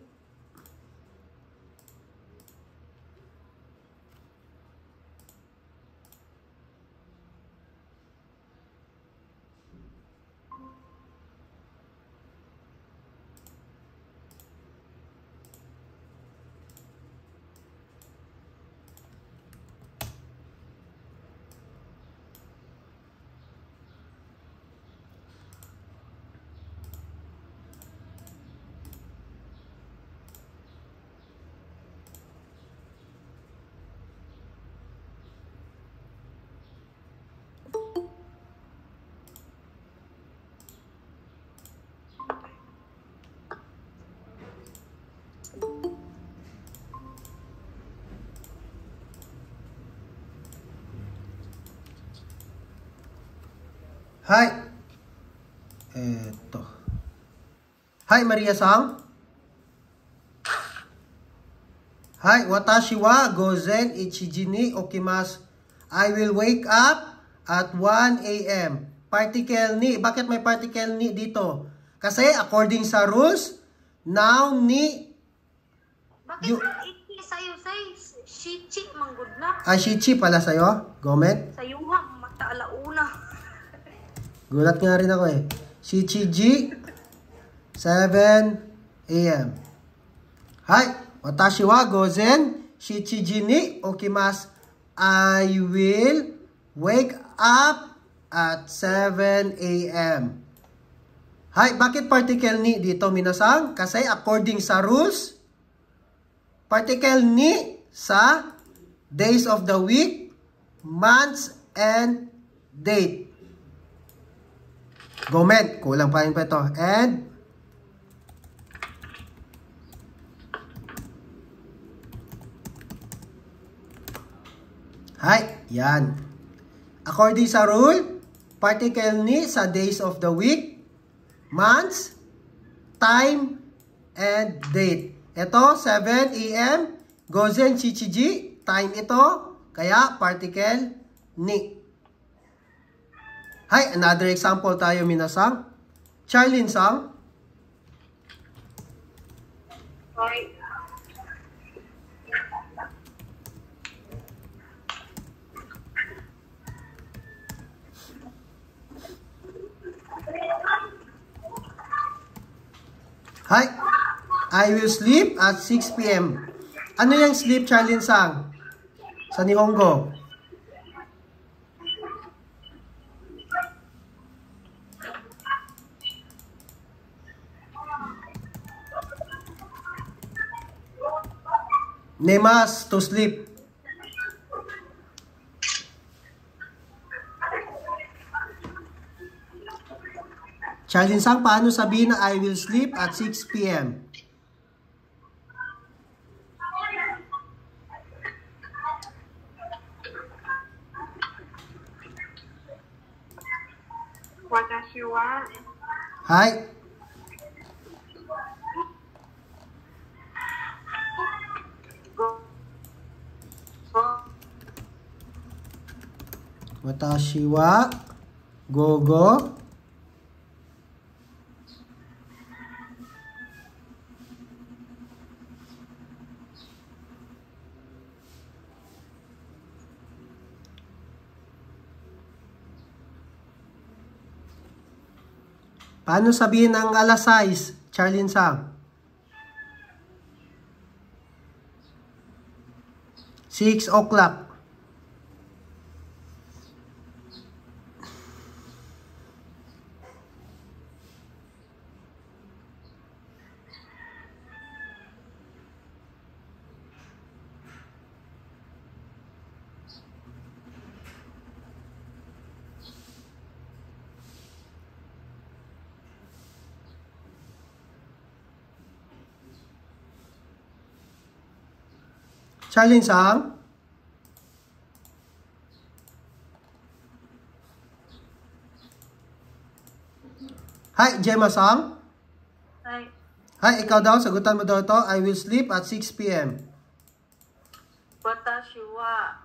Hi. Eto. Hi, Maria-san. Hi, watashi wa gozen ichiji ni okimasu. I will wake up at 1 a.m. Particle ni. Bakit may particle ni dito? Kasi according sa rules, noun ni... Bakit iki sa'yo say? Shichi manggod na. Shichi pala sa'yo? Gomet? Sa'yo nga, mata alauna. Gulat nga rin ako eh. Shichiji 7 a.m. Hi. Watashi wa gozen shichiji ni okimasu. I will wake up at 7 a.m. Hi. Bakit particle ni dito, minasang? Kasi according sa rules, particle ni sa days of the week, months, and date. Gomet. Kulang pa rin pa ito. And hi. Yan. According sa rule, particle ni sa days of the week, months, time, and date. Ito, 7 a.m. Gozen shichiji. Time ito. Kaya particle ni. Hi, another example tayo, minasang. Charlene-sang. Hi. Hi, I will sleep at 6 p.m. Ano yung sleep, Charlene-sang? Sa Nihongo. Nemas, to sleep. Charlene-sang, paano sabihin na I will sleep at 6 p.m.? Watashi wa Hi. Watashi wa gogo Paano sabihin ang alas 6, Charlene Sang? 6 o'clock. Charlene Sang? Hi, Gemma Sang? Hi. Hi, ikaw daw, sagutan mo daw ito. I will sleep at 6 p.m. Watashi wa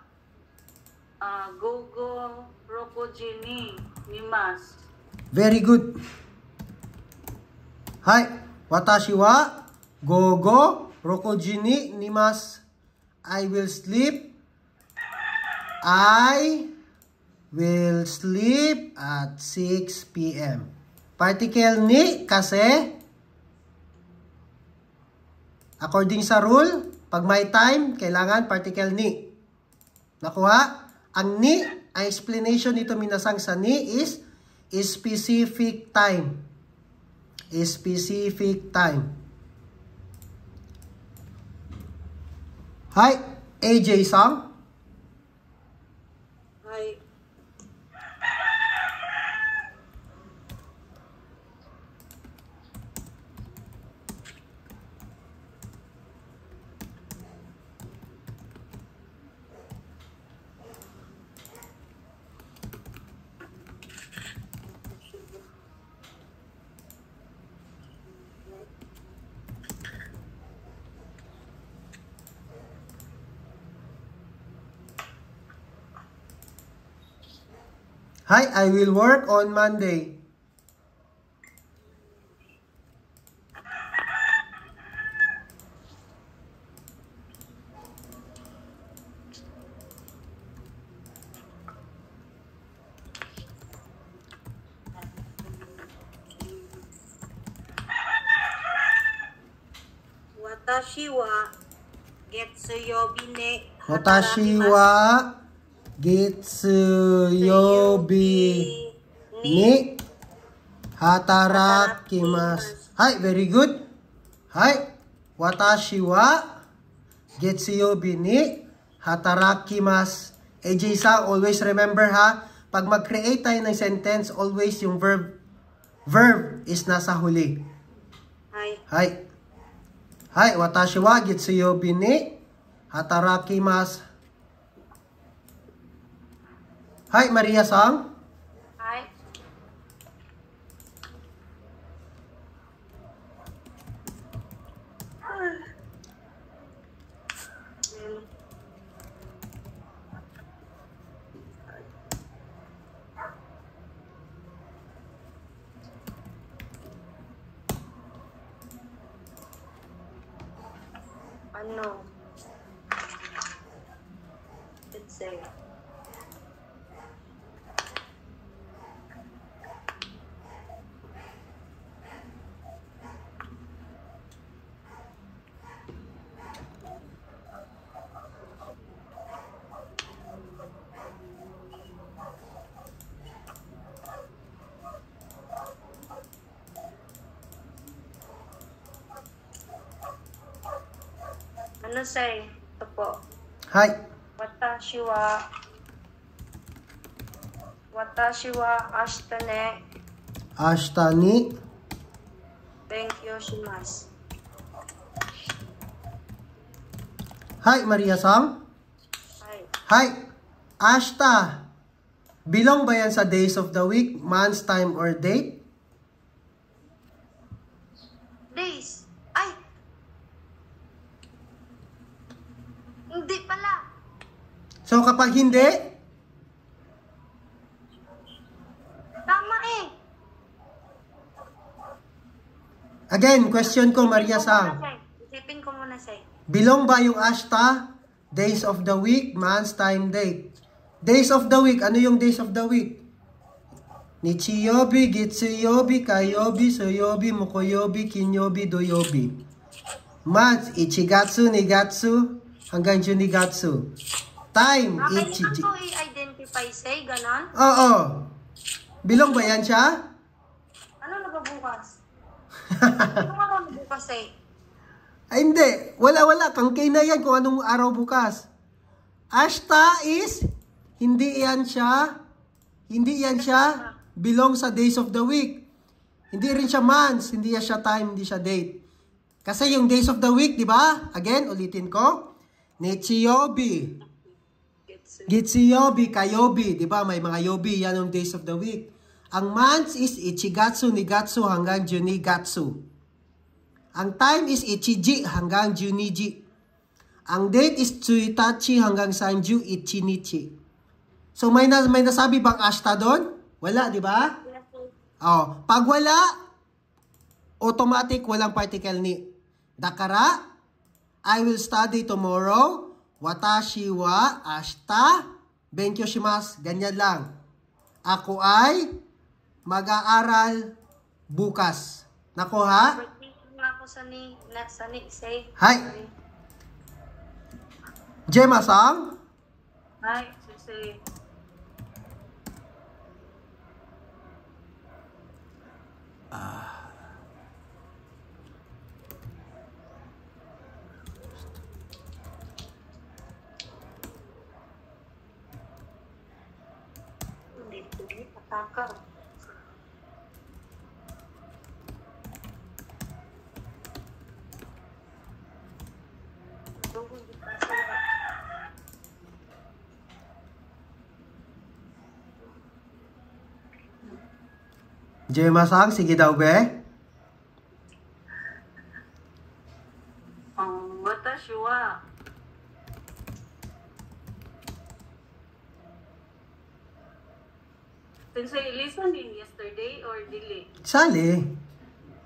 gogo rokoji ni mimasu. Very good. Hi, watashi wa gogo rokoji ni nimasu. I will sleep. I will sleep at 6 p.m. Particle ni kasi according sa rule, pag may time, kailangan particle ni. Nakuha? Ang ni, ang explanation nito minasang sa ni is specific time. Specific time. Hi, AJ Sang. Hi. Hi, I will work on Monday. Watashi wa getsuyobi ne Watashi wa getsuyobi ni hatarakimasu. Hi, very good. Hi, watashi wa getsuyobi ni hatarakimasu. AJ Sang, always remember ha, pag mag-create tayo ng sentence, always yung verb is nasa huli. Hi. Hi. Hi, watashi wa getsuyobi ni hatarakimasu. Hi, Maria Sang. Hi. Ano? Let's say. Ano say? Ito po. Hi. Watashi wa ashita ne Ashita ni benkyou shimasu. Hi, Maria Sang. Hi. Hi. Ashita. Belong ba yan sa days of the week, months, time, or date? Days. Ay! Hindi pala. So, kapag hindi, Tama eh. again, question ko, Maria Sang. Isipin ko muna say. Belong ba yung Ashita? Days of the week, months, time, date. Days of the week. Ano yung days of the week? Nichiyobi, Gitsuyobi, Kayobi, Soyobi, Mokoyobi, Kinyobi, Doyobi. Months, Ichigatsu, Nigatsu, hanggang Junigatsu. Time, Ichiji. Ako i-identify say, ganon? Oo. Bilong ba yan siya? Ano na ba bukas? Ano na ba bukas say? Ay, hindi. Wala. Kangkay na yan kung anong araw bukas. Ashta is, hindi yan siya. Belong sa days of the week. Hindi rin siya months, hindi siya time, hindi siya date. Kasi yung days of the week, di ba? Again, ulitin ko. Nichiyobi. Gitsuyobi, Kayobi. Di ba? May mga yobi, yan yung days of the week. Ang months is Ichigatsu, Nigatsu, hanggang Junigatsu. Ang time is Ichiji, hanggang Juniji. Ang date is Tsuitachi, hanggang Sanju, Ichinichi. So, may nasabi bang ashta doon? Wala, di ba? Oh, pag wala, automatic walang particle ni. Dakara, I will study tomorrow. Watashi wa ashita benkyou shimasu. Ganyan lang. Ako ay mag-aaral bukas. Nako ha? Ako sa ni say. Hi. Jema-san? Hi, Sensei. Pataka. Jema-san, sige daw be. Watashi wa Sensei, listening yesterday or dili? Sali.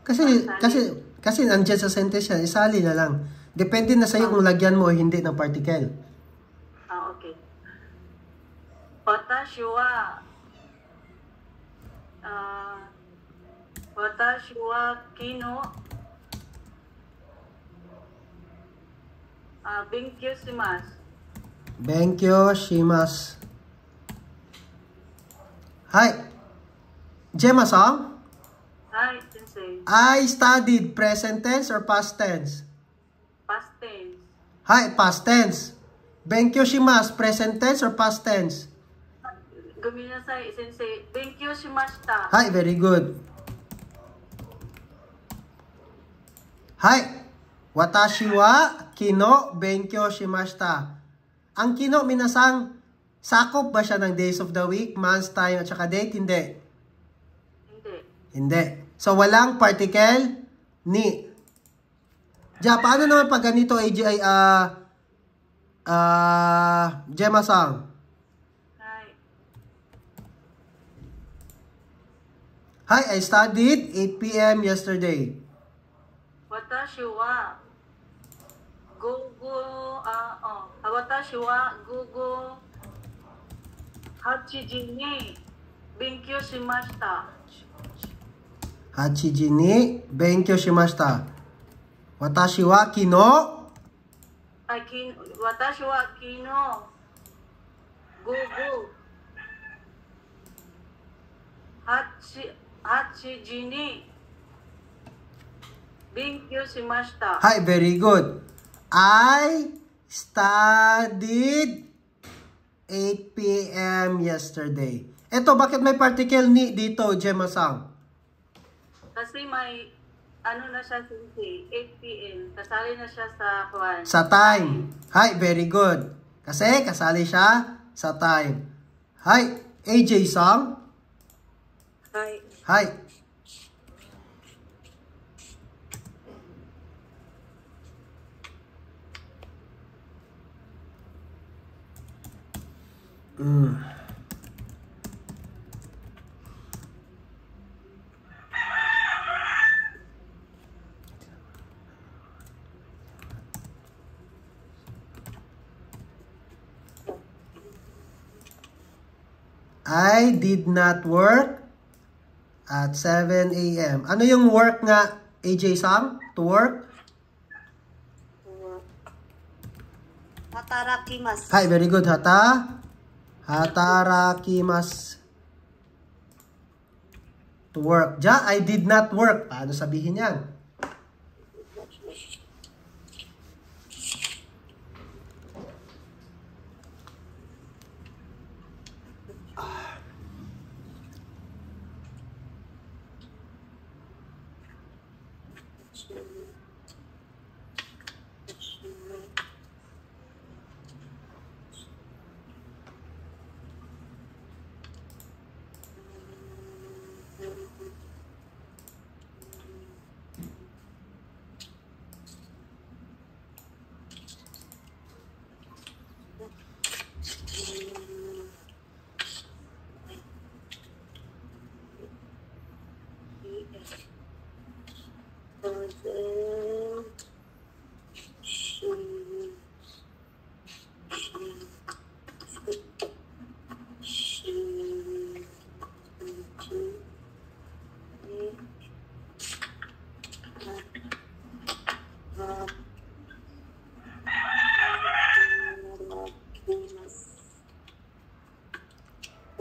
Kasi nandiyan sa sentence yan, isali na lang. Depende na sa'yo kung lagyan mo o hindi ng particle. Okay. Watashi wa kino benkyou shimasu. Benkyou shimasu. Hi. Jema-san? Hi, Sensei. I studied present tense or past tense? Past tense. Hi, past tense. Benkyou shimasu, present tense or past tense? Gominasai, Sensei. Benkyou shimashita. Hi, very good. Hi. Watashi wa kino benkyou shimashita. Ang kino, minasang, sakop ba siya ng days of the week, months, time, at saka date? Hindi. Hindi. So, walang particle ni. Diya, paano naman pag ganito, AGI, Jema-san? Hi. Hi, I studied 8 p.m. yesterday. Watashi wa watashi wa gugu 8時に勉強しました。8時に勉強しました。私は昨日、私は昨日午後8時に勉強しました。はい、very good. I studied 8 p.m. yesterday. Eto, bakit may particle ni dito, Jema-san? Kasi may, na siya, 8 p.m. Kasali na siya sa kwan. Sa time. Hi, very good. Kasi kasali siya sa time. Hi, AJ-san? Hi. Hi. I did not work at 7 a.m. Ano yung work nga, AJ Sam? To work? Hatarakimasu. Hi, very good. Hatarakimasu. To work. Ja, I did not work. Paano sabihin yan?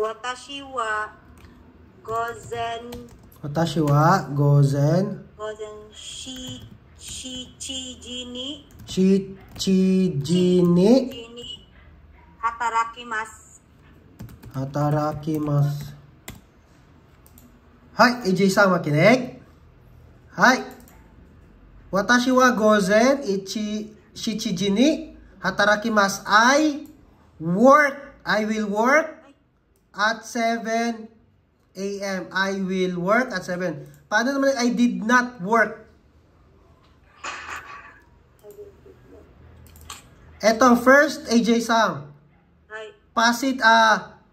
Watashi wa gozen Watashi wa gozen shichiji ni hatarakimasu. Hatarakimasu. Hi, AJ Sam, makinig. Hi. Watashi wa gozen shichiji ni hatarakimasu. I will work at 7 a.m. I will work at 7. Paano naman I did not work? Eto, first, AJ Sam.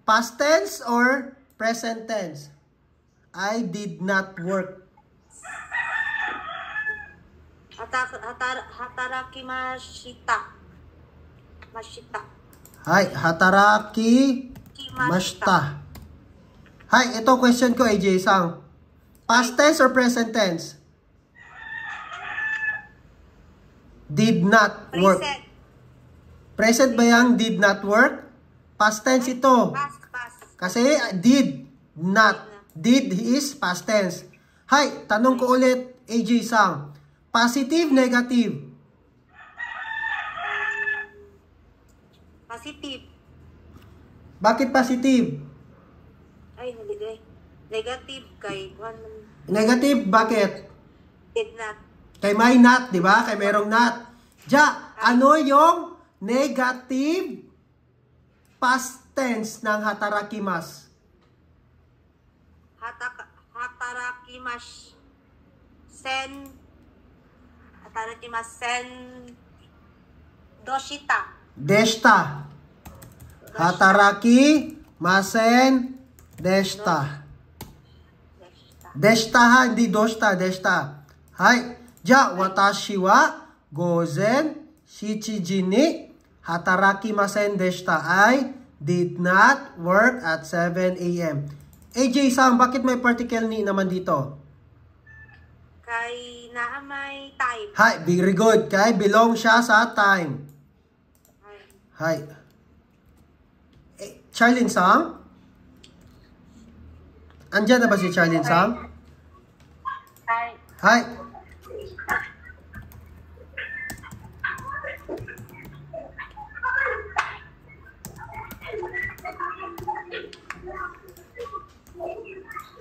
Past tense or present tense? I did not work. Hatarakimashita. Hi, hataraki mashita. Hi, ito question ko, AJ Sam. Past tense or present tense? Did not work. Present ba yung did not work? Past tense ito. Past. Kasi did not. Did is past tense. Hi, tanong ko ulit, AJ Sam. Positive, negative? Positive. Bakit positive? Ay, hindi. Negative kay Negative, bakit? did not. Kay may not, di ba? Kay merong not. Ja, ano yung negative past tense ng hatarakimasu? Hatarakimasu. Doshita. Deshta. Hataraki masen deshta. Deshta ha, hindi doshta, deshta. Hai, ja watashi wa gozen shichiji ni hataraki masen deshta. I did not work at 7 a.m. AJ Sam, bakit may particle ni naman dito? Kay naamay time. Hai, very good. Kay belong siya sa time. Hi. Charlene Sam? Andyan na ba si Charlene Sam? Hi. Hi.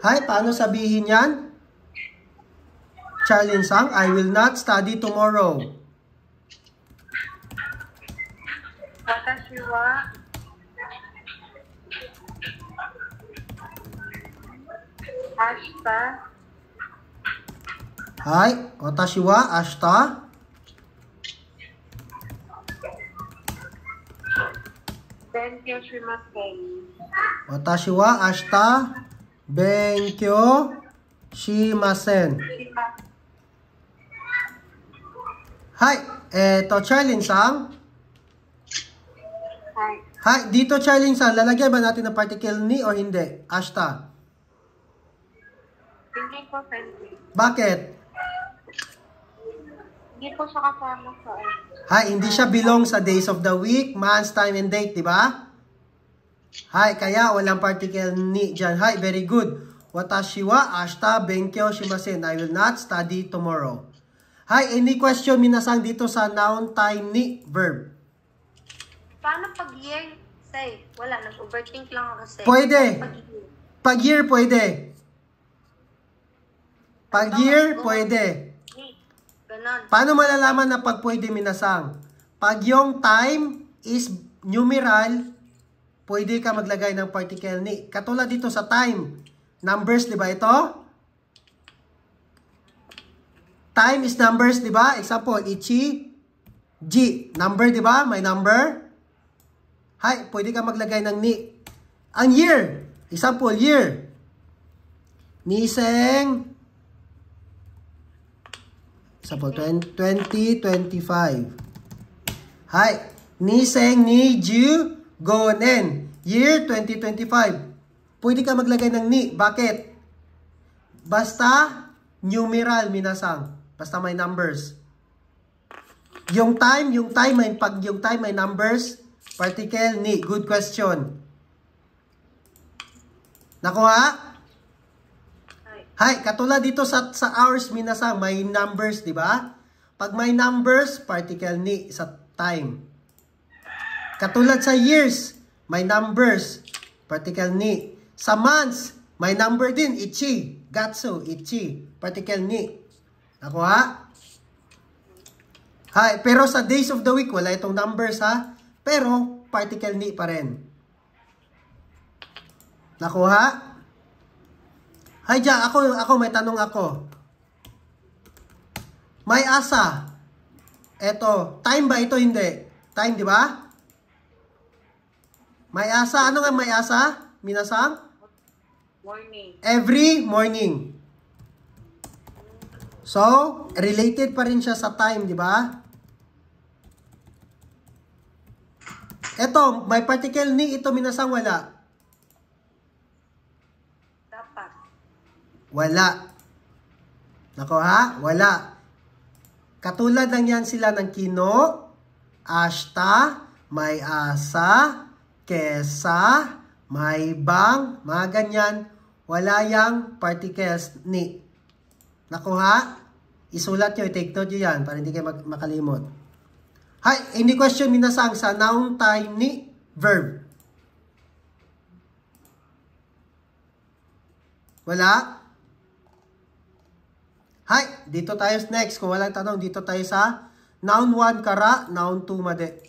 Hi, paano sabihin yan? Charlene Sam, I will not study tomorrow. Watashi wa ashita Hi, watashi wa ashita benkyou shimasen. Watashi wa ashita benkyou shimasen. Hi, eto Charlene Sam. Hi. Hi, dito Charlene Sam, lalagyan ba natin ng particle ni o hindi? Ashta. Hindi po friendly. Bakit? Hindi po siya kasama sa Hay, hindi siya belong sa days of the week, months, time, and date, di ba? Hay, kaya walang particle ni dyan. Hay, very good. Watashi wa ashita benkyou shimasen. I will not study tomorrow. Hay, any question minasang dito sa noun, time, ni, verb? Paano pag year? Say, wala. Nag-overthink lang ako say. Pwede. Pag-year. Pag year, pwede. Pag year, pwede. Ganon. Paano malalaman na pag pwede minasang? Pag yung time is numeral, pwede ka maglagay ng particle ni. Katulad dito sa time. Numbers, di ba ito? Time is numbers, di ba? Example, ichi, ji. Number, di ba? May number. Hay, pwede ka maglagay ng ni. Ang year. Example, year. Niseng. Example, 2025. Hay, niseng ni ju gonen. Year 2025. Pwede ka maglagay ng ni. Bakit? Basta numeral minasang. Basta may numbers. Yung time may numbers, particle ni. Good question. Nakuha? Hay, katulad dito sa hours minasang may numbers, di ba? Pag may numbers, particle ni sa time. Katulad sa years, may numbers, particle ni. Sa months, may number din, ichi, gatsu, ichi, particle ni. Nakuha? Hay, pero sa days of the week, wala itong numbers ha. Pero, particle ni pa rin. Nakuha? Hay, Jack, ako may tanong ako. May asa. Eto, time ba ito? Hindi. Time, di ba? May asa. Ano nga may asa? Minasang? Morning. Every morning. So, related pa rin siya sa time, di ba? Eto, may particle ni ito minasang wala. Dapat. Wala. Nako ha? Wala. Katulad lang yan sila ng kino, ashita, may asa, kesa, may bang, mga ganyan. Wala yang particles ni. Nako ha? Isulat nyo, i-take note nyo yan para hindi kayo makalimot. Hay, any question minasang sa noun, time, ni, verb? Wala? Hay, dito tayo next. Kung walang tanong, dito tayo sa noun 1, kara, noun 2, made.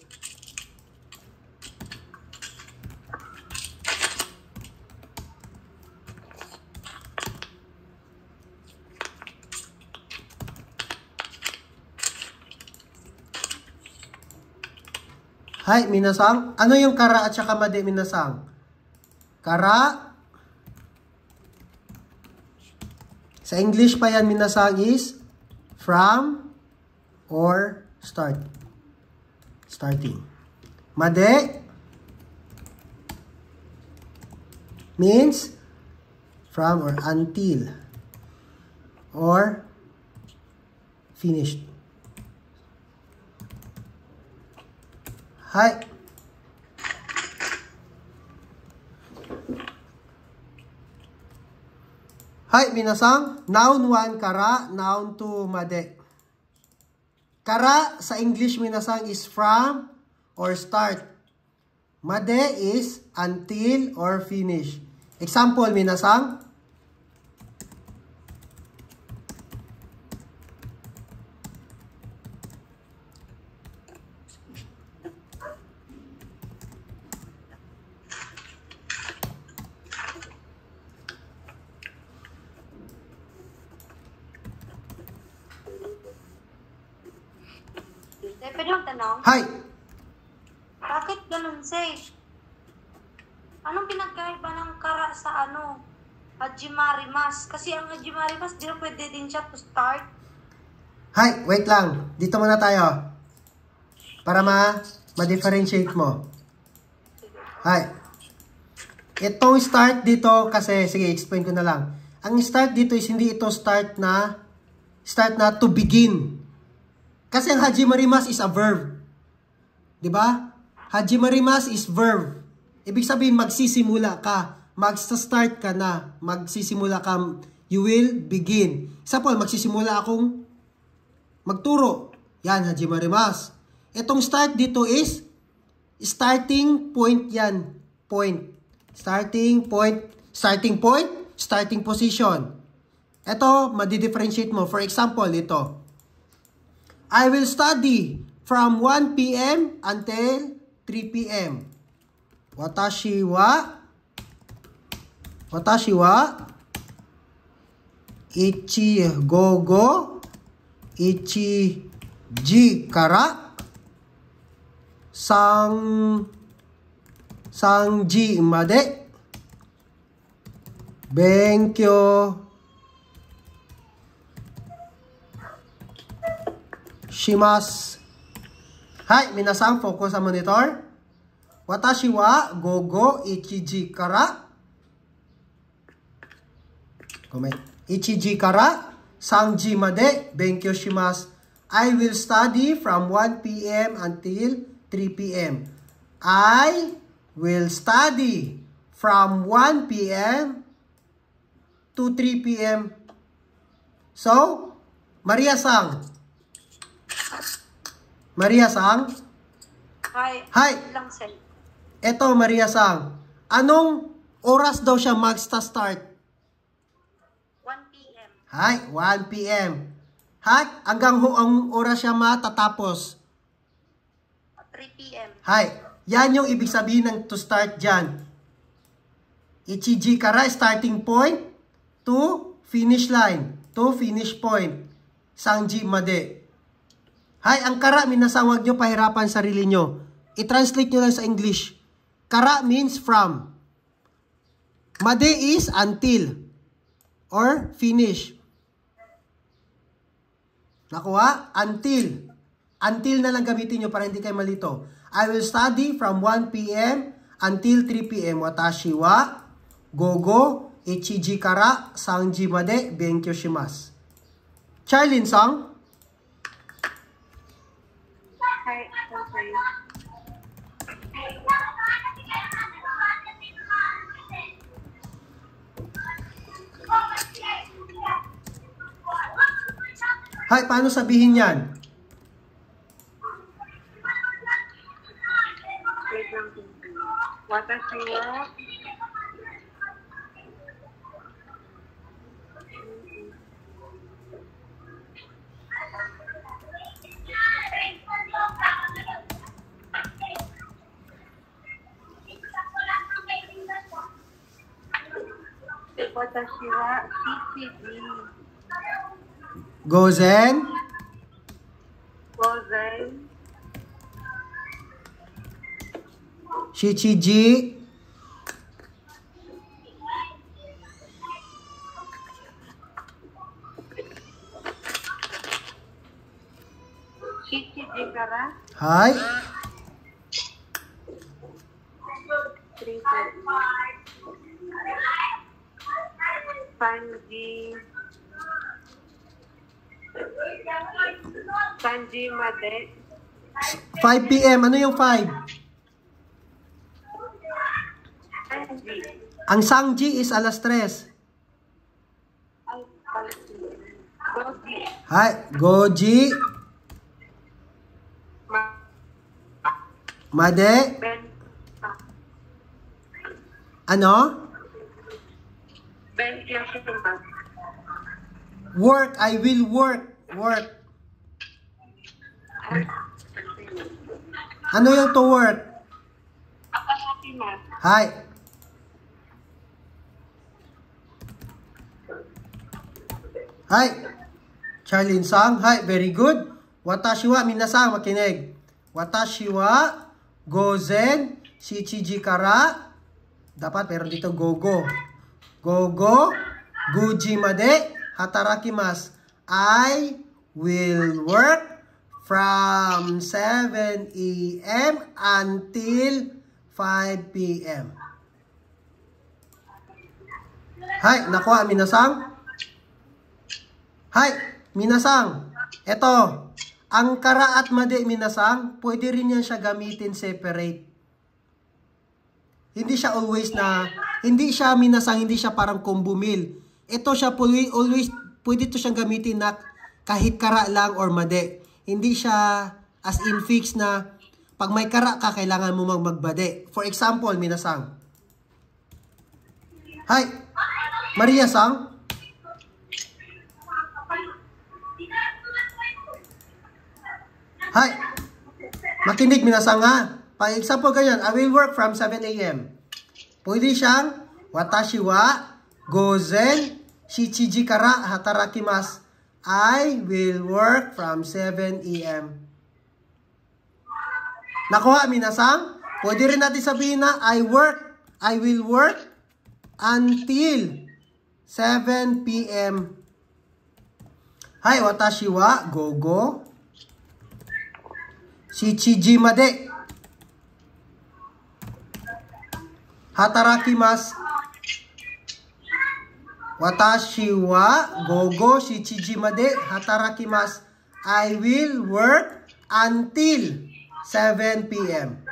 Hay, minasang. Ano yung kara at saka made, minasang? Kara. Sa English pa yan, minasang is from or start. Starting. Made means from or until or finished. Hay. Hay, minasang. Noun 1, kara. Noun 2, made. Kara, sa English, minasang is from or start. Made is until or finish. Example, minasang. Pwede yung tanong? Hay. Bakit ganun, say? Anong pinagkaiba ng kara sa Hajimarimas? Kasi ang Hajimarimas, di na pwede din siya to start. Hay, wait lang. Dito muna tayo. Para ma-differentiate mo. Hay. Itong start dito kasi, sige, explain ko na lang. Ang start dito is hindi ito start na to begin. Kasi ang hajimarimasu is a verb. 'Di ba? Hajimarimasu is verb. Ibig sabihin magsisimula ka, magsa-start ka na, magsisimula ka, you will begin. Example, magsisimula akong magturo. Yan, hajimarimasu. Itong start dito is starting point yan. Point. Starting point, starting position. Ito, madi-differentiate mo. For example, ito. I will study from 1 p.m. until 3 p.m. Watashi wa ichi gogo ichi ji kara 3時まで勉強します。はい、皆さん、focus sa monitor. Watashi wa gogo 1時から 1時から3時まで勉強します。I will study from 1 p.m. until 3 p.m. I will study from 1 p.m. to 3 p.m. So, Maria-san. Maria-san? Hi. Lang, sir. Eto, Maria-san. Anong oras daw siya mag-start? 1 p.m. Hi, 1 p.m. Hat, hanggang ang oras siya matatapos? 3 p.m. Hi. Yan yung ibig sabihin ng to start dyan. Ichiji kara, starting point, to finish line, to finish point. Sangji made. Hay, ang kara, minasang wag nyo pahirapan sarili nyo. I-translate nyo lang sa English. Kara means from. Made is until. Or finish. Nakuha? Until. Until na lang gamitin nyo para hindi kayo malito. I will study from 1 p.m. until 3 p.m. Watashi wa gogo 1時から3時まで勉強します。Charlene-san? Hi, okay. Hay, paano sabihin yan? Watashi wa CCG. Gozen? Shichiji? CCG kara. Hay? 3 Sanji made. 5 p.m. Ano yung 5? Sanji. Ang sangji is alas 3. Goji. Hay, goji. Made. Ben. Ano? Ben Yashimas. Work. I will work. Work. Ano yung to work? Akashimas. Hay. Hi. Charlene-san. Hi. Very good. Watashi wa, minasan, makinig. Watashi wa gozen shichiji kara. Dapat pero dito gogo. Gogo 5時まで働きます. I will work from 7 a.m. until 5 p.m. Hai, nakuha minasang? Hai, minasang. Ito, ang kara at made minasang, pwede rin yan siya gamitin separate. Hindi siya always na, hindi siya minasang, hindi siya parang combo meal. Ito siya always, pwede to siyang gamitin na kahit kara lang or made. Hindi siya as in fix na pag may kara ka, kailangan mo magbade. For example, minasang. Hi, Maria Sang. Hi, makinig minasang ha. For example, ganyan, I will work from 7 a.m. Pwede siyang, watashi wa gozen shichiji kara hatarakimasu. I will work from 7 a.m. Nakuha, minasang? Pwede rin natin sabihin na, I will work until 7 p.m. Hi, watashi wa gogo shichiji made hatarakimasu. Watashi wa gogo shichiji made hatarakimasu. I will work until 7 p.m.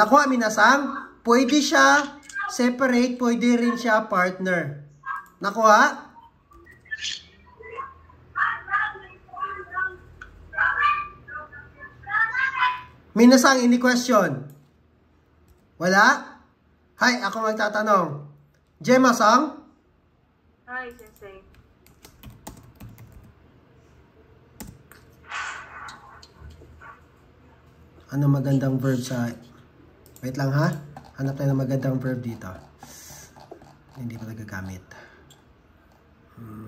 Nakuha, minasang? Pwede siya separate, pwede rin siya partner. Nakuha? Minasang, any question? Wala? Hi, ako magtatanong. Gemma-sang? Hi, Sensei. Ano magandang verb sa... Wait lang ha. Hanap tayo ng magandang verb dito. Hindi pa nagagamit.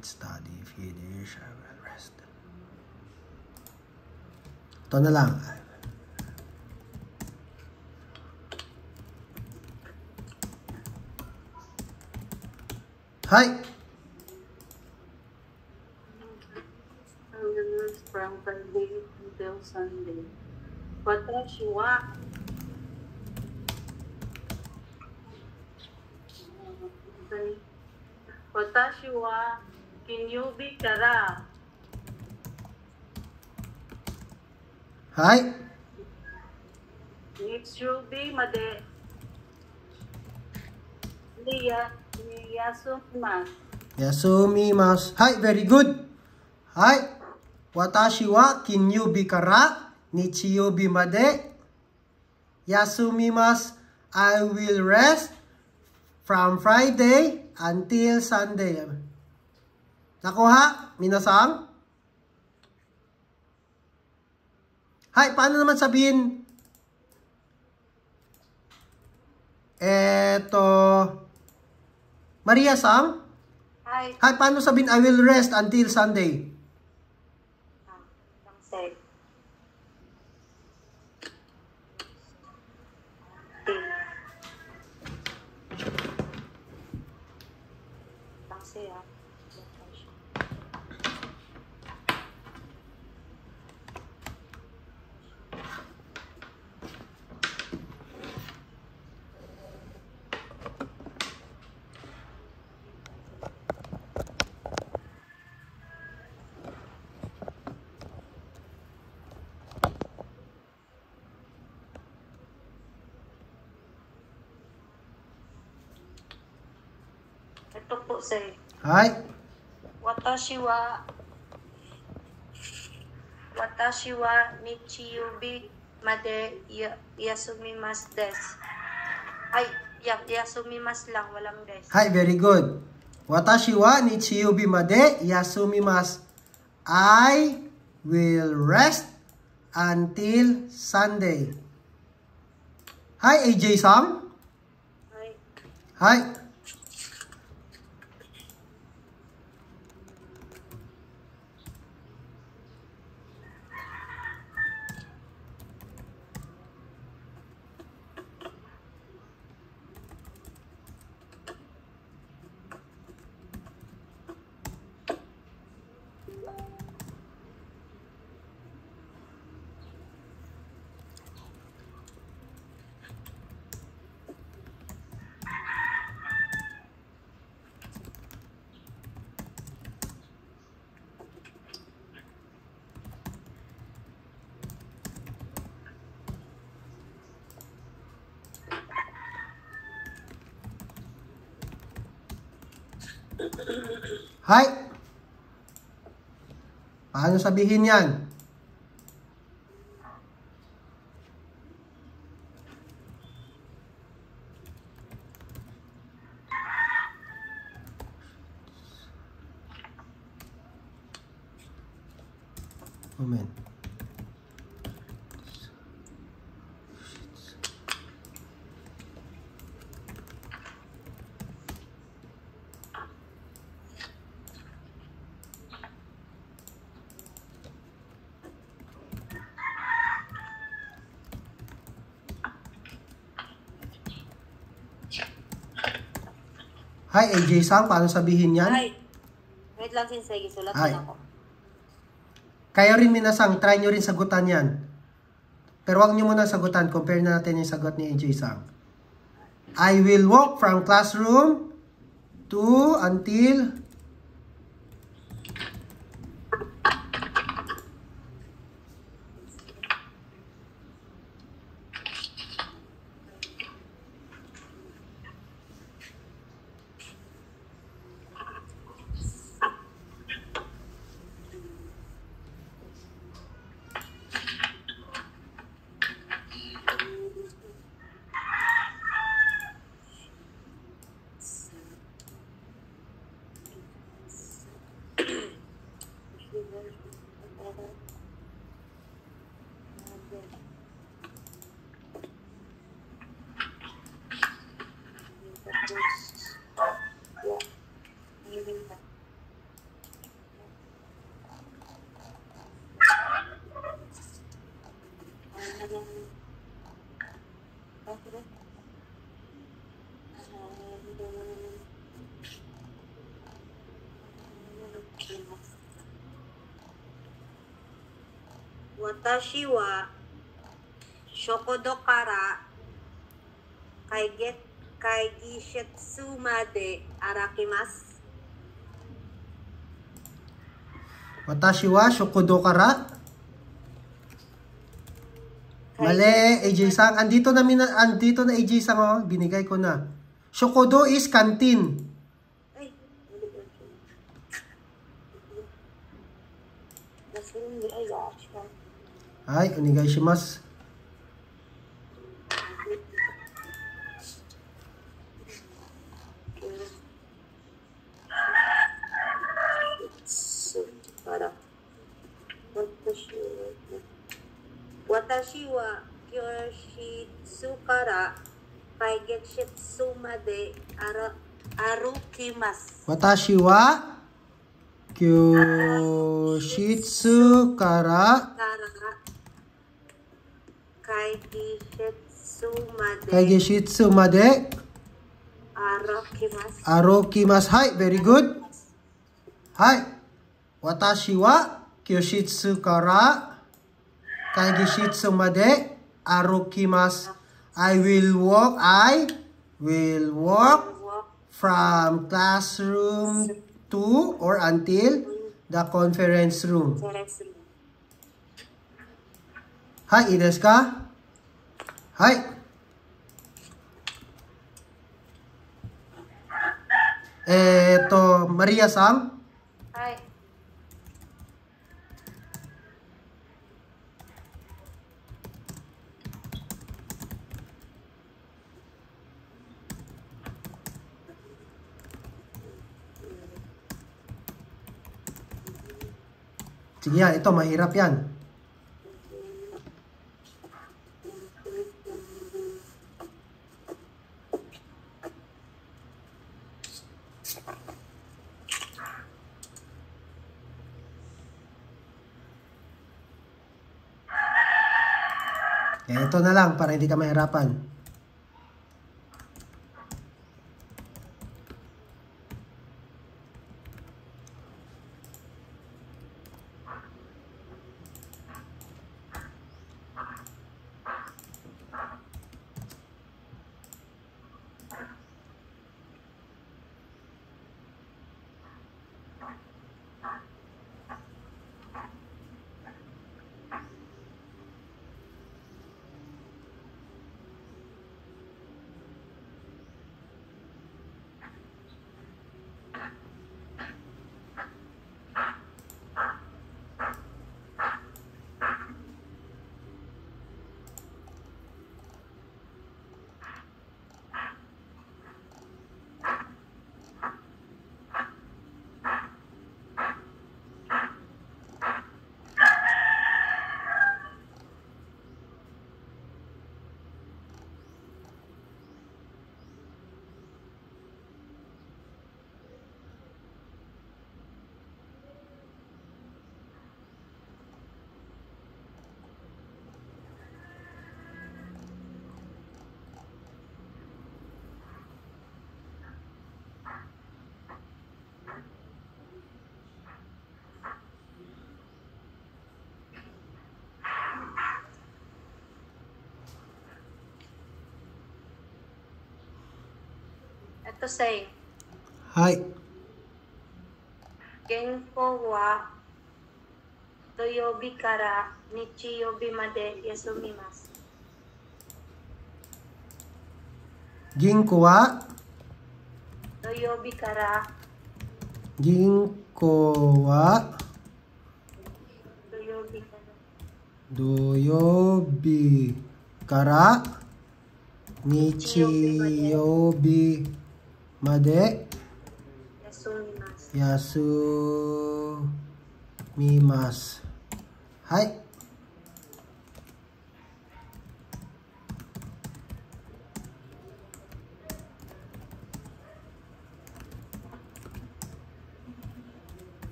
Study, finish, rest. Ito na lang. Hi! From Friday until Sunday. Watashi wa Watashi wa kinyubi kara Hi! nichubi made yasumimasu. Yasumimasu. Hi, very good. Hi. Watashi wa kinyubi kara nichiyubi made yasumimasu. I will rest from Friday until Sunday. Nakuha? Minasang? Hi, paano naman sabihin? Maria-sang? Hi. Hi, paano sabihin I will rest until Sunday? Sensei. Ito po, sir. Hi. Watashi wa nichiyubi made yasumimasu desu. Ay, yasumimasu lang, walang desu. Hi, very good. Watashi wa nichiyubi made yasumimasu. I will rest until Sunday. Hi, AJ-sang. Ay, Hi. Hi. Paano sabihin yan? Moment. Hi, AJ-san. Paano sabihin yan? Ay. Wait lang, Sensei. Sulat Ay. din ako. Kayo rin minasang, try nyo rin sagutan yan. Pero wag nyo muna sagutan. Compare natin yung sagot ni AJ-san. I will walk from classroom to until... Watashi wa shokodo kara kaigisetsu made arakimasu. Watashi wa shokudo kara. Mali, AJ-san. Andito na AJ-san, oh. Binigay ko na. Shokodo is canteen. Ay, hindi ko siya. Nasundi ay gosh. Ay, onegaishimasu. Watashi wa kyoshitsu kara kaigetsu made arukimasu. Watashi wa kyoshitsu kara kaigetsu made arukimasu. Hai, very good. Hai. Watashi wa kyoshitsu kara kaigetsu made arukimasu. I will walk from classroom to or until the conference room. Hai, i desu ka? Hai. Maria-san. Hi. Sige yan, ito mahirap yan. Ito na lang para hindi ka mahirapan. to say, はい。原稿は土曜日から日曜日まで休みます。銀行は土曜日から銀行は土曜日から土曜日から日曜日まで休みます。休みます。はい。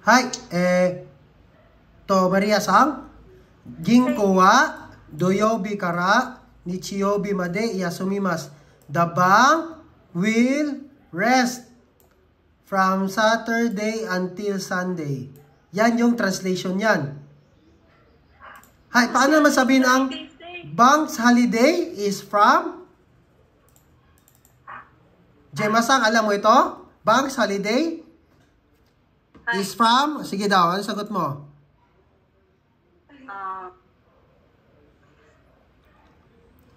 はい。マリアさん。銀行は土曜日から日曜日まで休みます。The bank will rest from Saturday until Sunday. Yan yung translation yan. Hay, paano naman sabihin ang bank's holiday is from? Gemma-san, alam mo ito? Bank's holiday is from? Sige daw, ano sagot mo?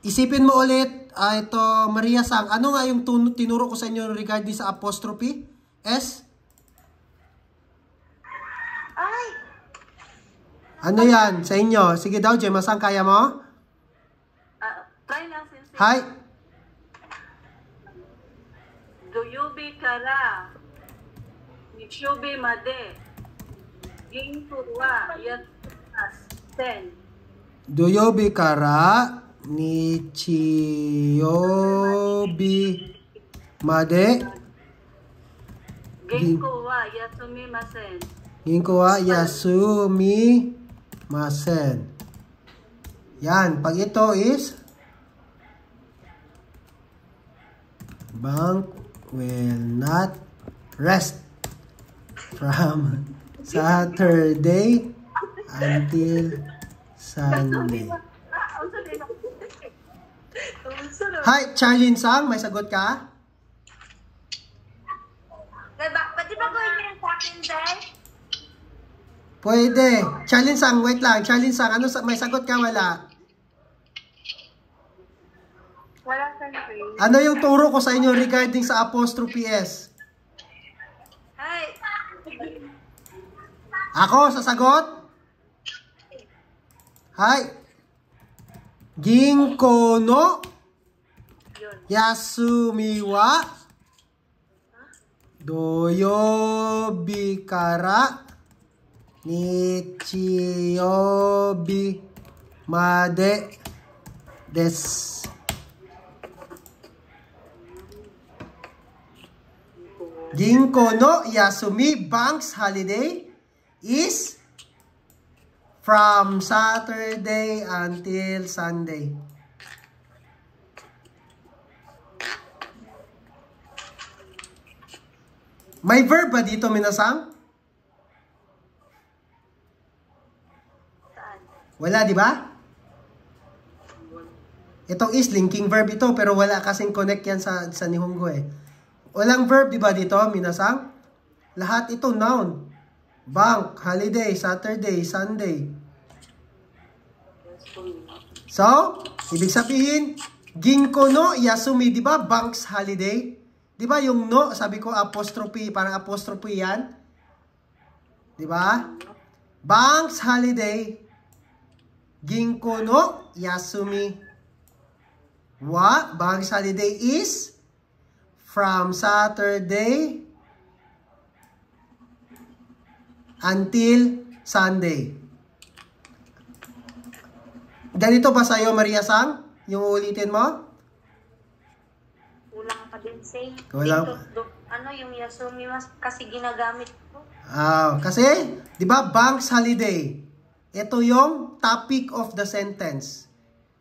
Isipin mo ulit, ito, Maria Sang, ano nga yung tinuro ko sa inyo regarding sa apostrophe? S? Ay! Ano yan sa inyo? Sige daw, Gemma Sang, kaya mo? Try lang, Sensei. Hi. Doyobi kara Nichobi made Ginko wa yatsumasen. Doyobi kara Nichiyobi made Ginko wa yatsumimasen. Ginko wa yasumimasen. Yan, pag ito is bank will not rest from Saturday until Sunday. Hi, Charlene Sang, may sagot ka? Pwede ba gawin niyo sa akin, Day? Pwede. Charlene Sang, wait lang. Charlene Sang, ano, may sagot ka? Wala. Wala, Sensei. Ano yung turo ko sa inyo regarding sa apostrophe S? Ay! Ako, sasagot? Hi. Ginko no Yasumi wa Doyobi kara Nichiyobi made desu. Ginko no Yasumi, bank's holiday, is from Saturday until Sunday. May verb ba dito, minasang? Wala, di ba? Itong is linking verb ito, pero wala kasing connect yan sa Nihongo eh. Walang verb, di ba dito, minasang? Lahat ito noun. Bank, holiday, Saturday, Sunday. So, ibig sabihin, Ginko no Yasumi, di ba? Bank's holiday. Di ba yung no, sabi ko apostrophe, parang apostrophe yan. Di ba? Bank's holiday. Ginko no Yasumi. Wa, bank's holiday is from Saturday until Sunday. Ganito ba sa'yo, Maria Sang? Yung ulitin mo? Kulang pa din, say. Kulang. Ano yung Yasumi mas kasi ginagamit ko? Kasi, di ba, bank's holiday. Ito yung topic of the sentence.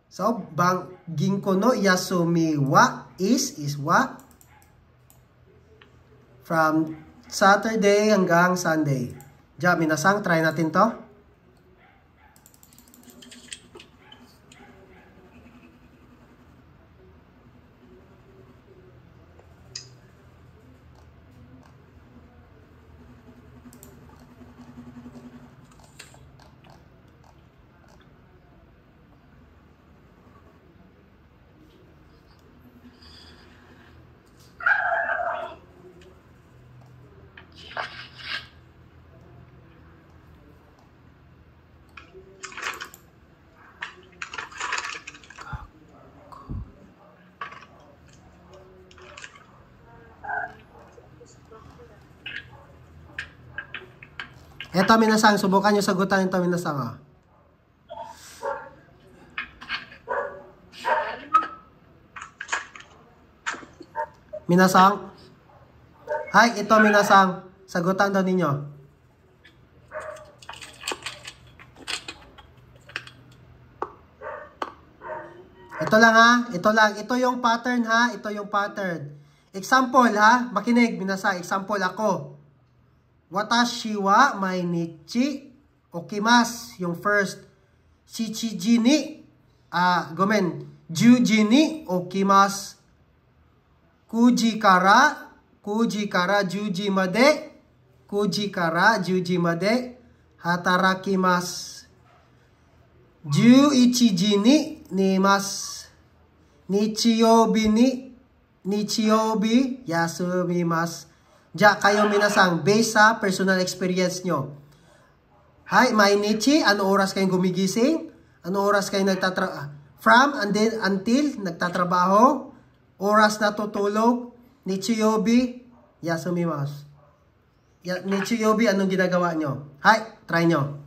So, Ginko no Yasumi wa is wa from Saturday hanggang Sunday. Diyan, minasang, try natin to. Ito, minasang, subukan nyo sagutan ito, minasang, ah. Minasang. Hi, ito, minasang. Sagutan daw ninyo. Ito lang, ha. Ito lang. Ito yung pattern, ha. Ito yung pattern. Example, ha. Makinig, minasang. Example ako. Watashi wa mainichi okimasu. Yung first. Shichiji ni. Gomen. 10時に起きます。9時から10時まで、9時から10時まで働きます。11時に寝ます。日曜日休みます。Diyan kayo minasang based sa personal experience nyo. Hi, mainichi, ano oras kayong gumigising? Ano oras kayong from and then until nagtatrabaho? Oras na tutulog? Nichiyobi, yasumimasu. Nichiyobi, anong ginagawa nyo? Hi, try nyo.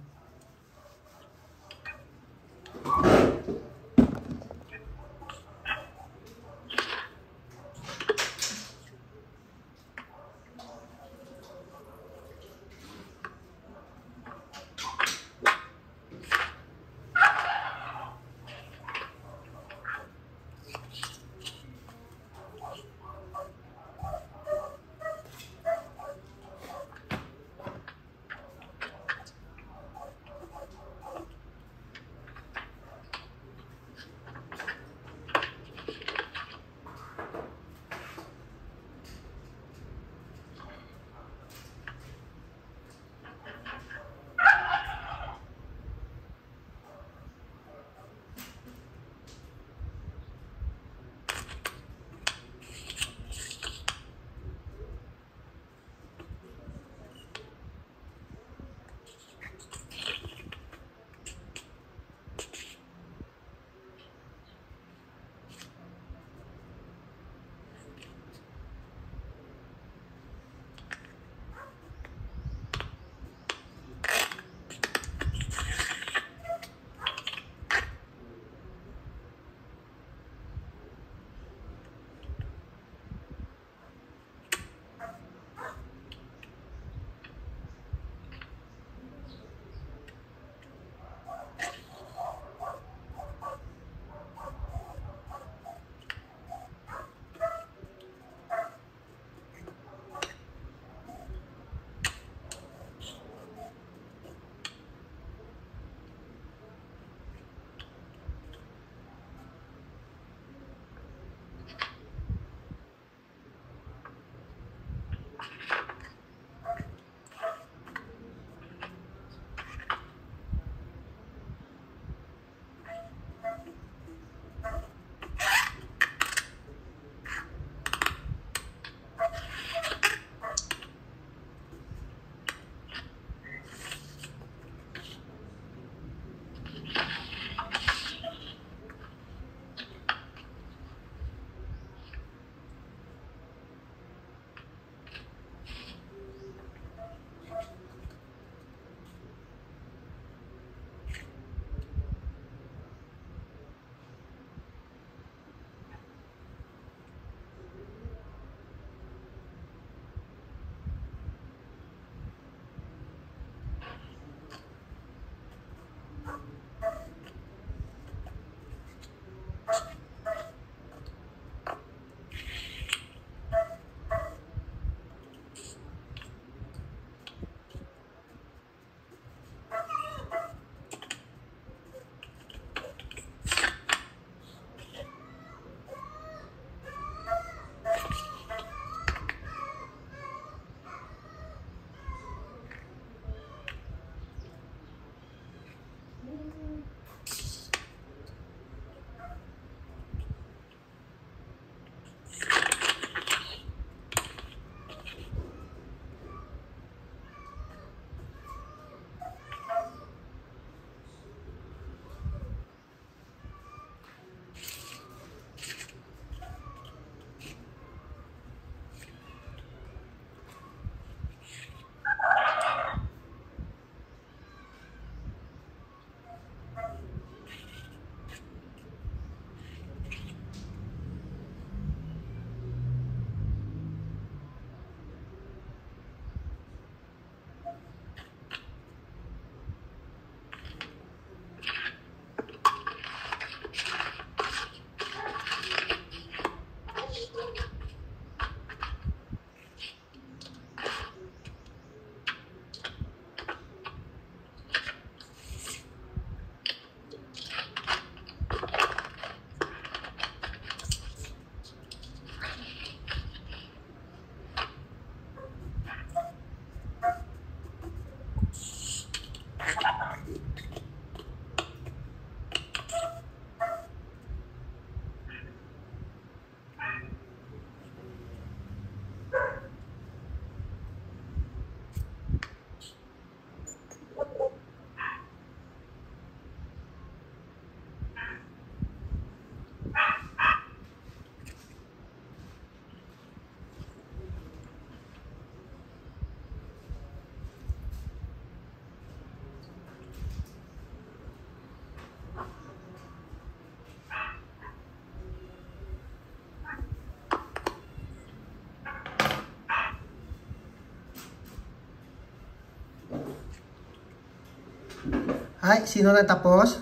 Ay, sino na tapos?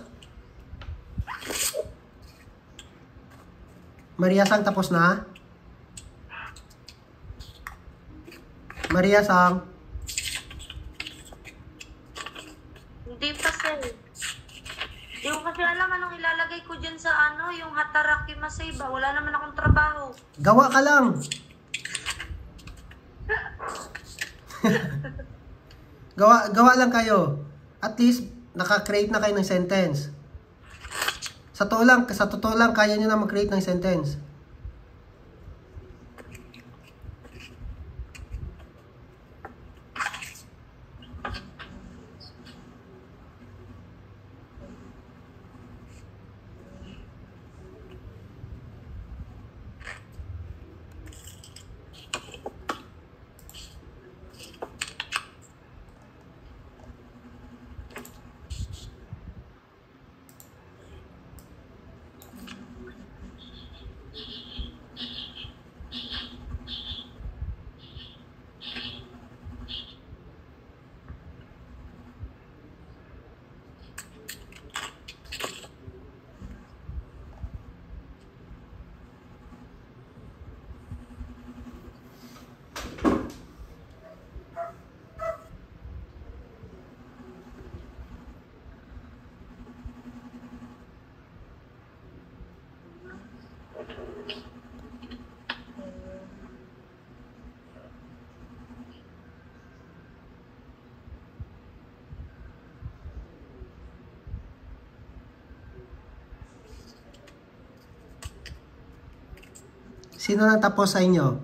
Maria Sang tapos na? Maria Sang? Hindi pa, sir. Hindi ko kasi alam anong ilalagay ko dyan sa ano, yung Hataraki Masayba. Wala naman akong trabaho. Gawa ka lang. gawa lang kayo. At least, naka-create na kayo ng sentence. Sa totoo lang, kaya nyo na mag-create ng sentence. Sino na tapos sa inyo?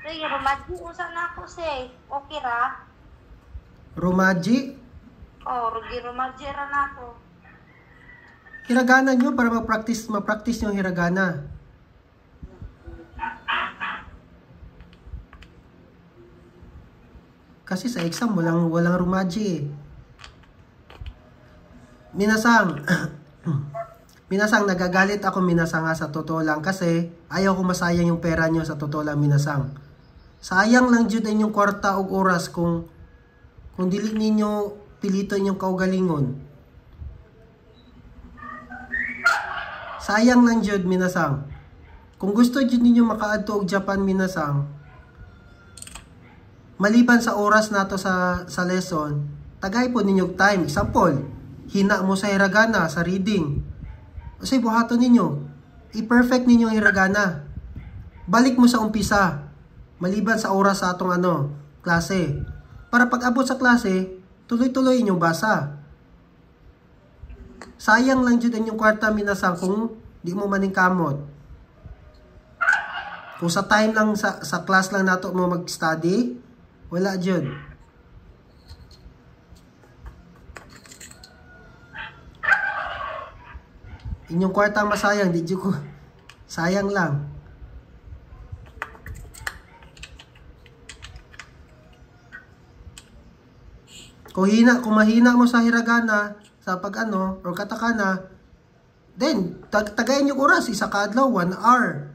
Sige, Romadji, usa na ako, say. Okay ra? Romadji? Oh, Rugi Romadji ra na ako. Hiragana nyo para ma-practice yung hiragana. Kasi sa exam, walang Romadji eh. Minasang, Minasang, nagagalit ako minasang sa totoo lang kasi ayaw ko masayang yung pera nyo sa totoo lang minasang. Sayang lang jud inyong kwarta og oras kung dili ninyo pilito inyong kaugalingon. Sayang lang jud minasang. Kung gusto jud ninyo makaadto og Japan minasang, maliban sa oras nato sa lesson, tagay po ninyo time. Example, hina mo sa hiragana, sa reading. Kasi buhaton ninyo, i-perfect ninyo ang hiragana. Balik mo sa umpisa, maliban sa oras sa atong klase. Para pag abot sa klase, tuloy-tuloy inyong basa. Sayang lang jud inyong kwarta minasang kung di mo maning kamot. Kung sa time lang sa class lang nato mo mag-study, wala jud. Inyong kwarta ang masayang, di jud ko. Sayang lang. Kung mahina mo sa hiragana, sa or katakana, then, tagayin yung oras, isa kadlaw, 1 hour.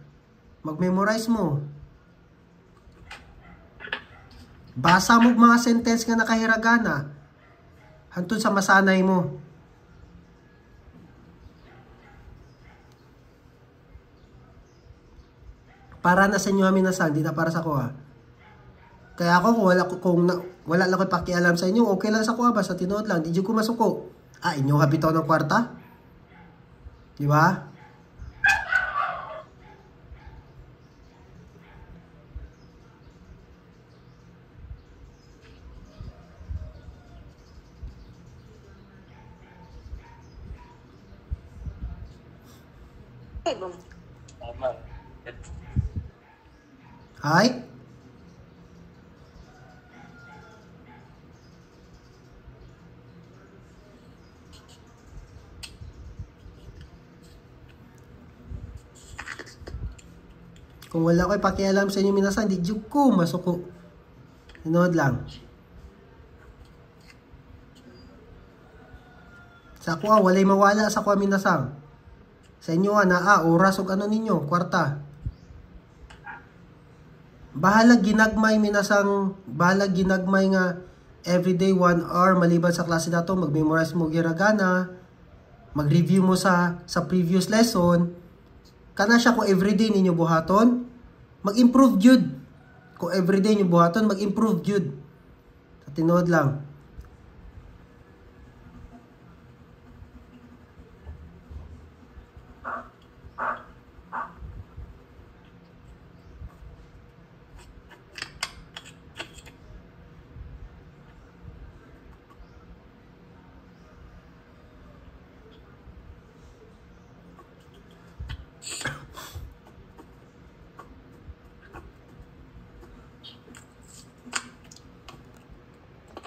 Mag-memorize mo. Basa mo mga sentence nga nakahiragana, hantun sa masanay mo. Para na sa inyo minasang, di na para sa ko ha. Kaya ako wala lang ko pakialam sa inyo, okay lang sa kuha ba sa tinuod lang, di jud ko masuko. Inyo ka bitaw ng kwarta? Di ba? Ay, bum. Hay? Kung wala ko'y pakialam sa inyo minasan, di jud ko masuko. Tinood lang. Sa kuha, walay mawala sa kuha minasang. Sa inyo oras o ano ninyo, kwarta. Bahalag ginagmay minasang, bahalag ginagmay nga everyday 1 hour maliban sa klase nato, mag-memorize mo hiragana, mag-review mo sa previous lesson. Kana siya kung everyday ninyo buhaton, mag-improve jud. Kung everyday ninyo buhaton, mag-improve jud. Sa tinuod lang.